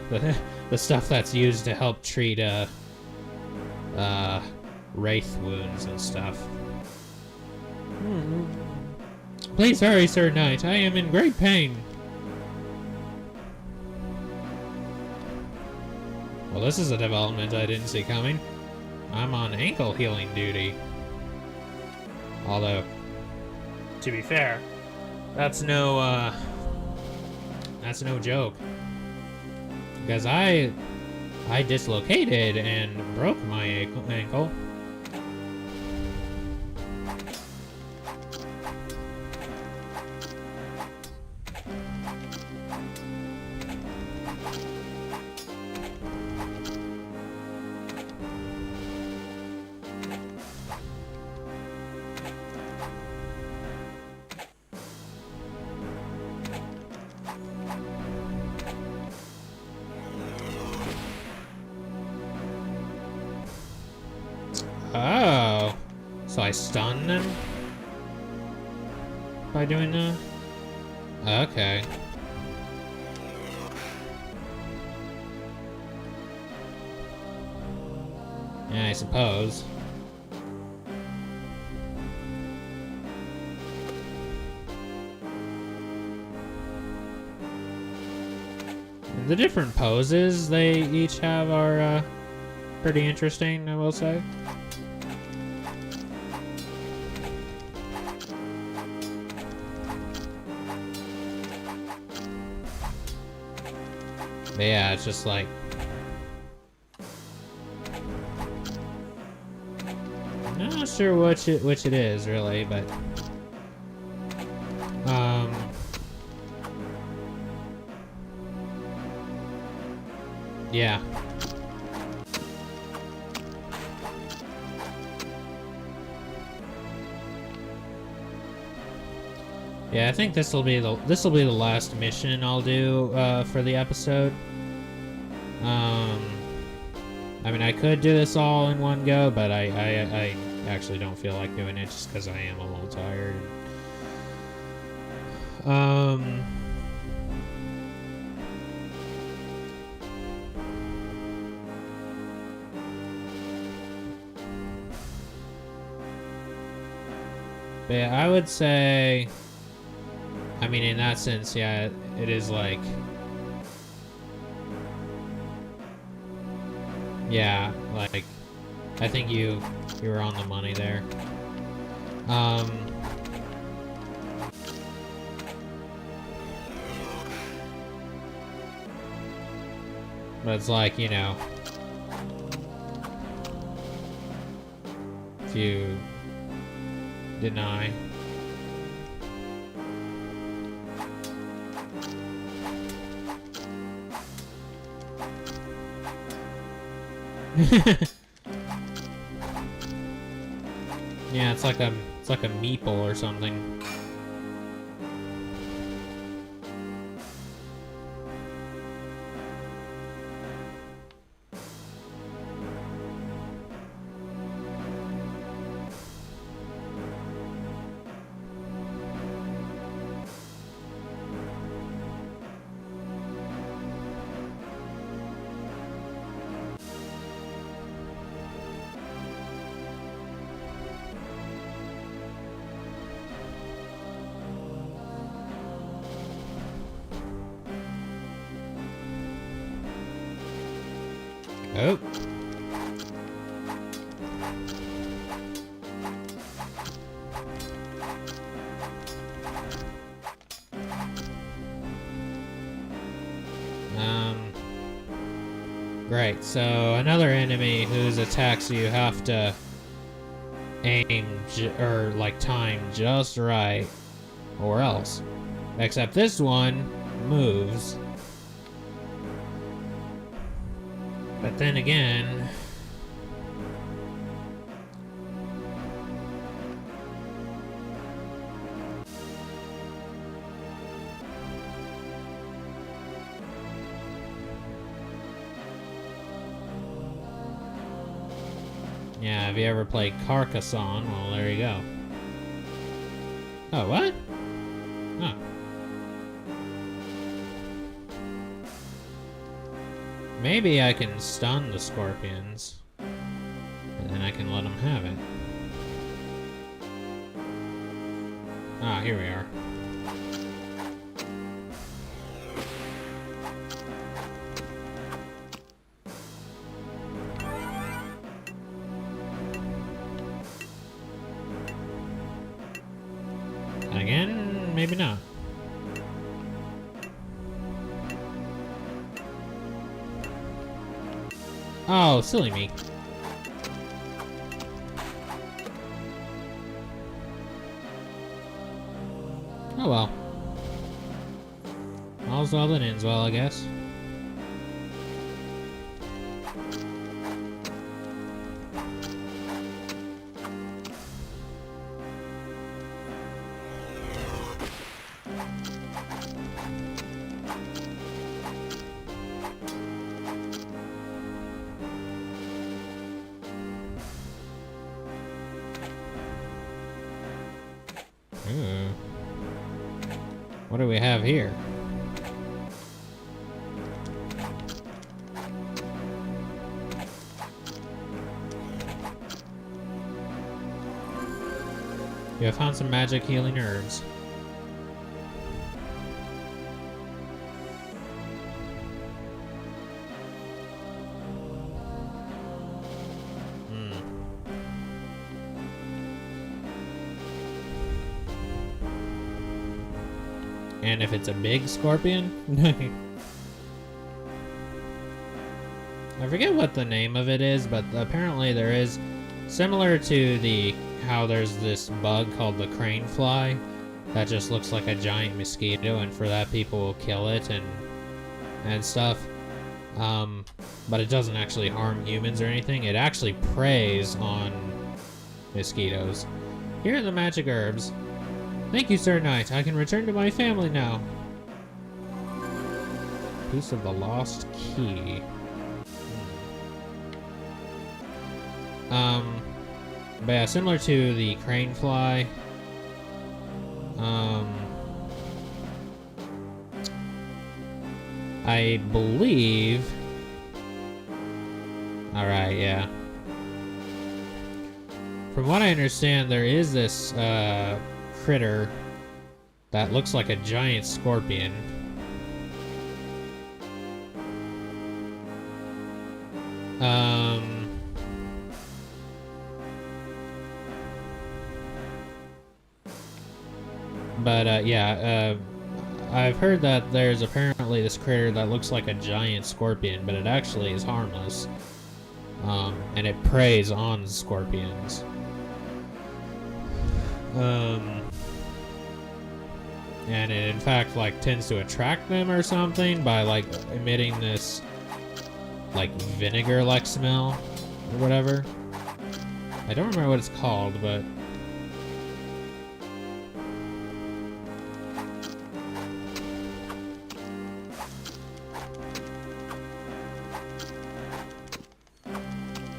Speaker 1: the stuff that's used to help treat wraith wounds and stuff. Please hurry, Sir Knight. I am in great pain. Well, this is a development I didn't see coming. I'm on ankle healing duty. Although, to be fair, that's no joke. Because I dislocated and broke my ankle. Oh, so I stun them by doing that? Okay. Yeah, I suppose. The different poses they each have are pretty interesting, I will say. But yeah, it's just like... I'm not sure which it is, really, but... Yeah. Yeah, I think this will be the last mission I'll do for the episode. I mean, I could do this all in one go, but I actually don't feel like doing it just because I am a little tired. But yeah, I would say, I mean, in that sense, yeah, it is like, yeah, like, I think you were on the money there. But it's like, you know, if you deny. Yeah, it's like a meeple or something. Oh. Great, so another enemy whose attacks you have to aim or like time just right, or else. Except this one moves. But then again, yeah, have you ever played Carcassonne? Well, there you go. Oh, what? Oh. Maybe I can stun the scorpions, and then I can let them have it. Ah, here we are. Again, maybe not. Oh, silly me. Oh well. All's well that ends well, I guess. Ooh. What do we have here? You have found some magic healing herbs. And if it's a big scorpion? I forget what the name of it is, but apparently there is, similar to the how there's this bug called the crane fly that just looks like a giant mosquito, and for that people will kill it and stuff. But it doesn't actually harm humans or anything. It actually preys on mosquitoes. Here are the magic herbs. Thank you, Sir Knight. I can return to my family now. Piece of the lost key. But yeah, similar to the crane fly. I believe. Alright, yeah. From what I understand, there is this, critter that looks like a giant scorpion. Yeah, I've heard that there's apparently this critter that looks like a giant scorpion, but it actually is harmless. And it preys on scorpions. And it in fact like tends to attract them or something by like emitting this like vinegar-like smell or whatever. I don't remember what it's called, but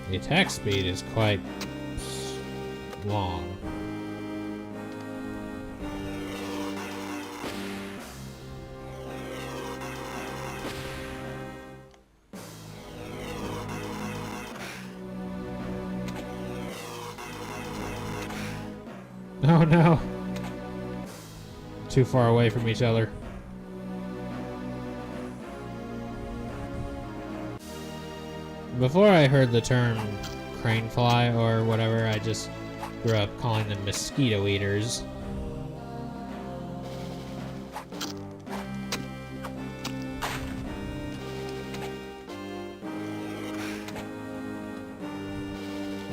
Speaker 1: the attack speed is quite long. Oh no! Too far away from each other. Before I heard the term crane fly or whatever, I just grew up calling them mosquito eaters.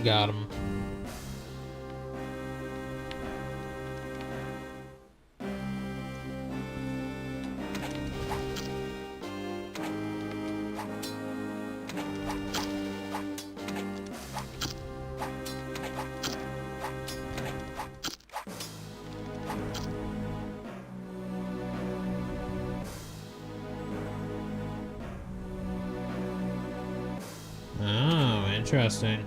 Speaker 1: Got him. Oh, interesting.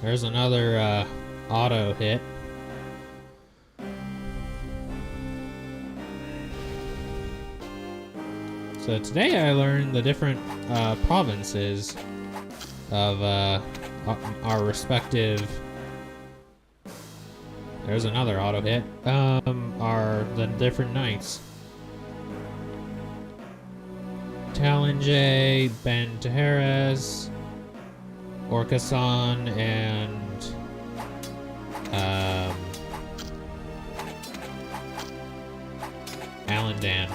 Speaker 1: There's another auto hit. So today I learned the different provinces of our respective. There's another auto hit. Are the different knights. Talonjay, Ben Tejeres, Orcasan, and Alandan.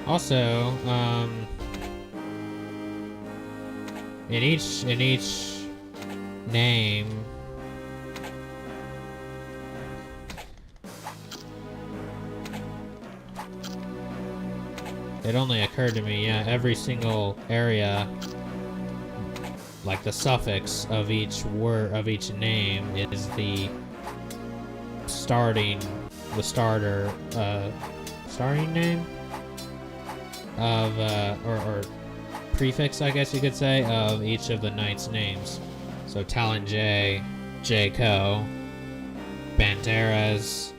Speaker 1: Also, in each name, it only occurred to me, yeah, every single area, like the suffix of each word of each name is the starting name of or prefix, I guess you could say, of each of the knights' names. So Talonjay, Jaco, Banderas,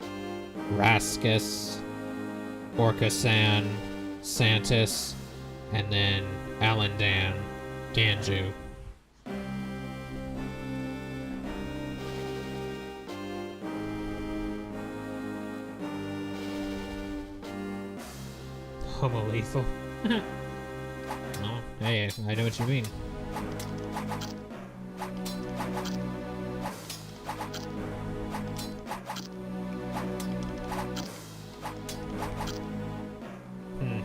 Speaker 1: Raskus, Orcasan, Santis, and then Alandan, Ganju. Homo lethal. Oh, hey, I know what you mean.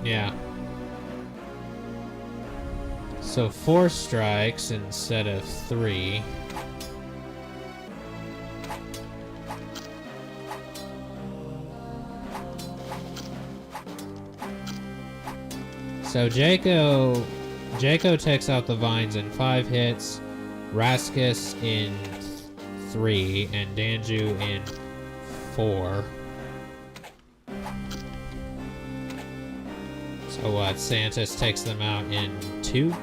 Speaker 1: Yeah. So 4 strikes instead of 3. So Jaco takes out the vines in 5 hits, Raskus in 3, and Danju in 4. So what? Santis takes them out in 2?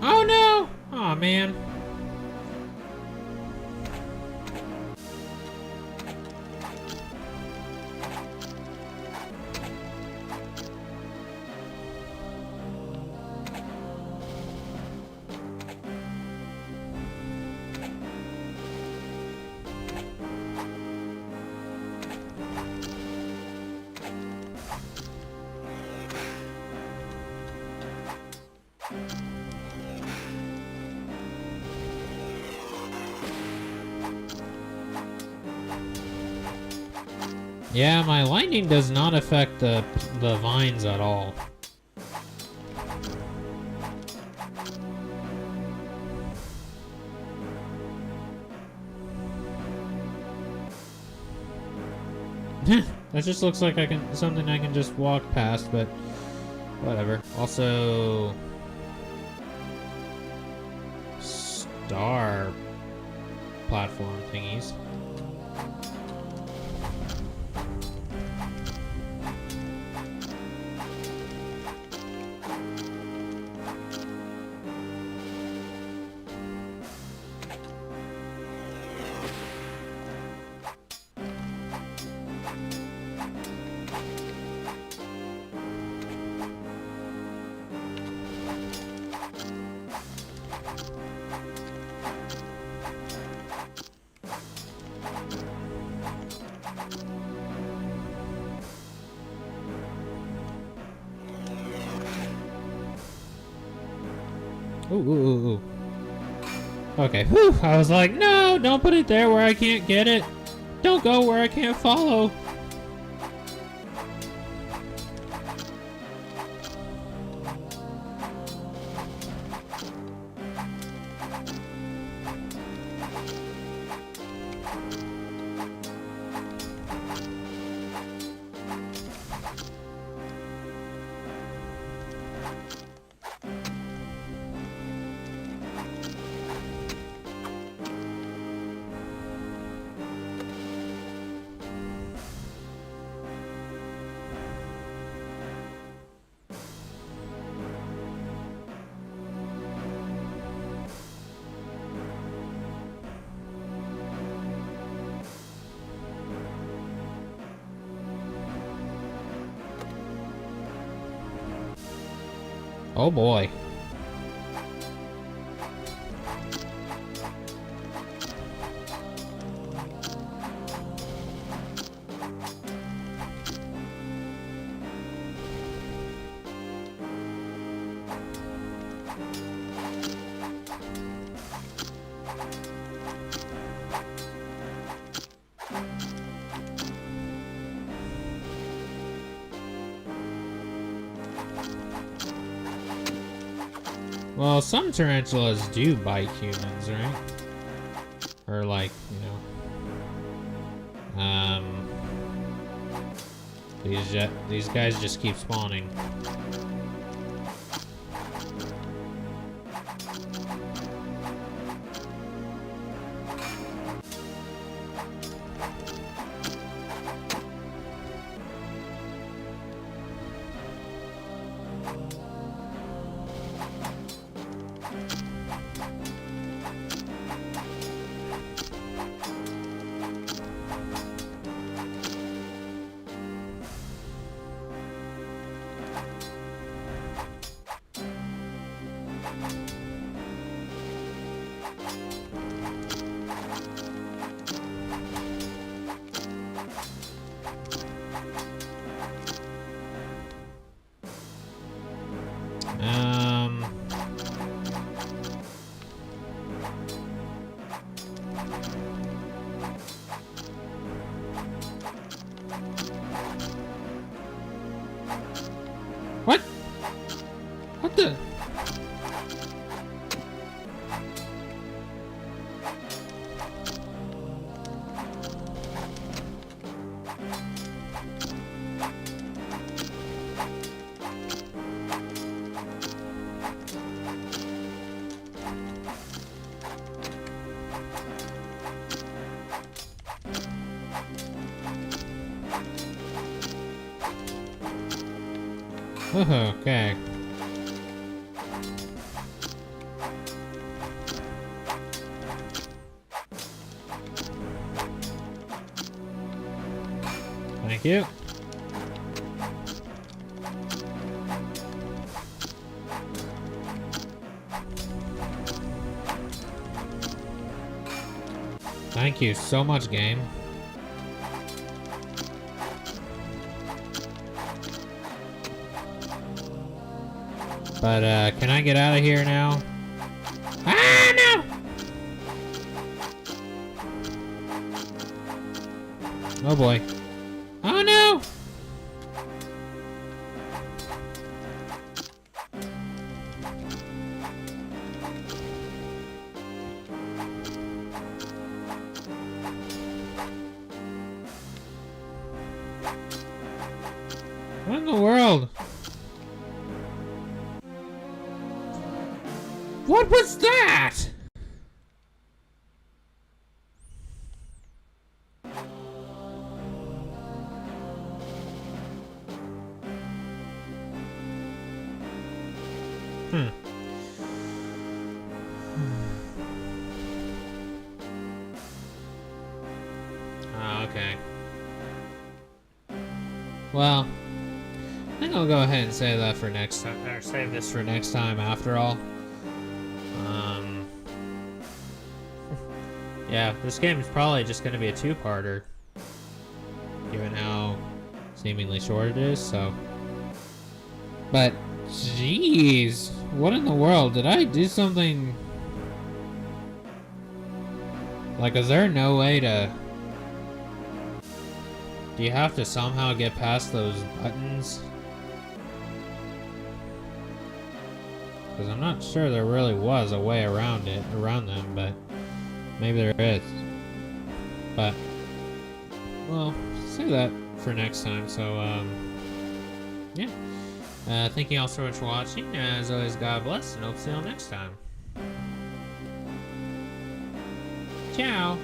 Speaker 1: Oh no! Aw, man. Yeah, my lightning does not affect the vines at all. That just looks like something I can just walk past, but whatever. Also, star platform thingies. Ooh. Okay, whew, I was like, no, don't put it there where I can't get it. Don't go where I can't follow. Oh boy. Well, some tarantulas do bite humans, right? Or like, you know, these guys just keep spawning. What? What the? Okay. Thank you. Thank you so much, game. But, can I get out of here now? Ah, no! Oh boy. Oh no! What in the world? What was that? Oh, okay. Well, I think I'll go ahead and save that for next time, or save this for next time after all. Yeah, this game is probably just going to be a two-parter, given how seemingly short it is, so. But, jeez, what in the world? Did I do something? Like, is there no way to... Do you have to somehow get past those buttons? Because I'm not sure there really was a way around them, but maybe there is. But, well, save that for next time, so, yeah. Thank you all so much for watching. As always, God bless, and hope to see you all next time. Ciao!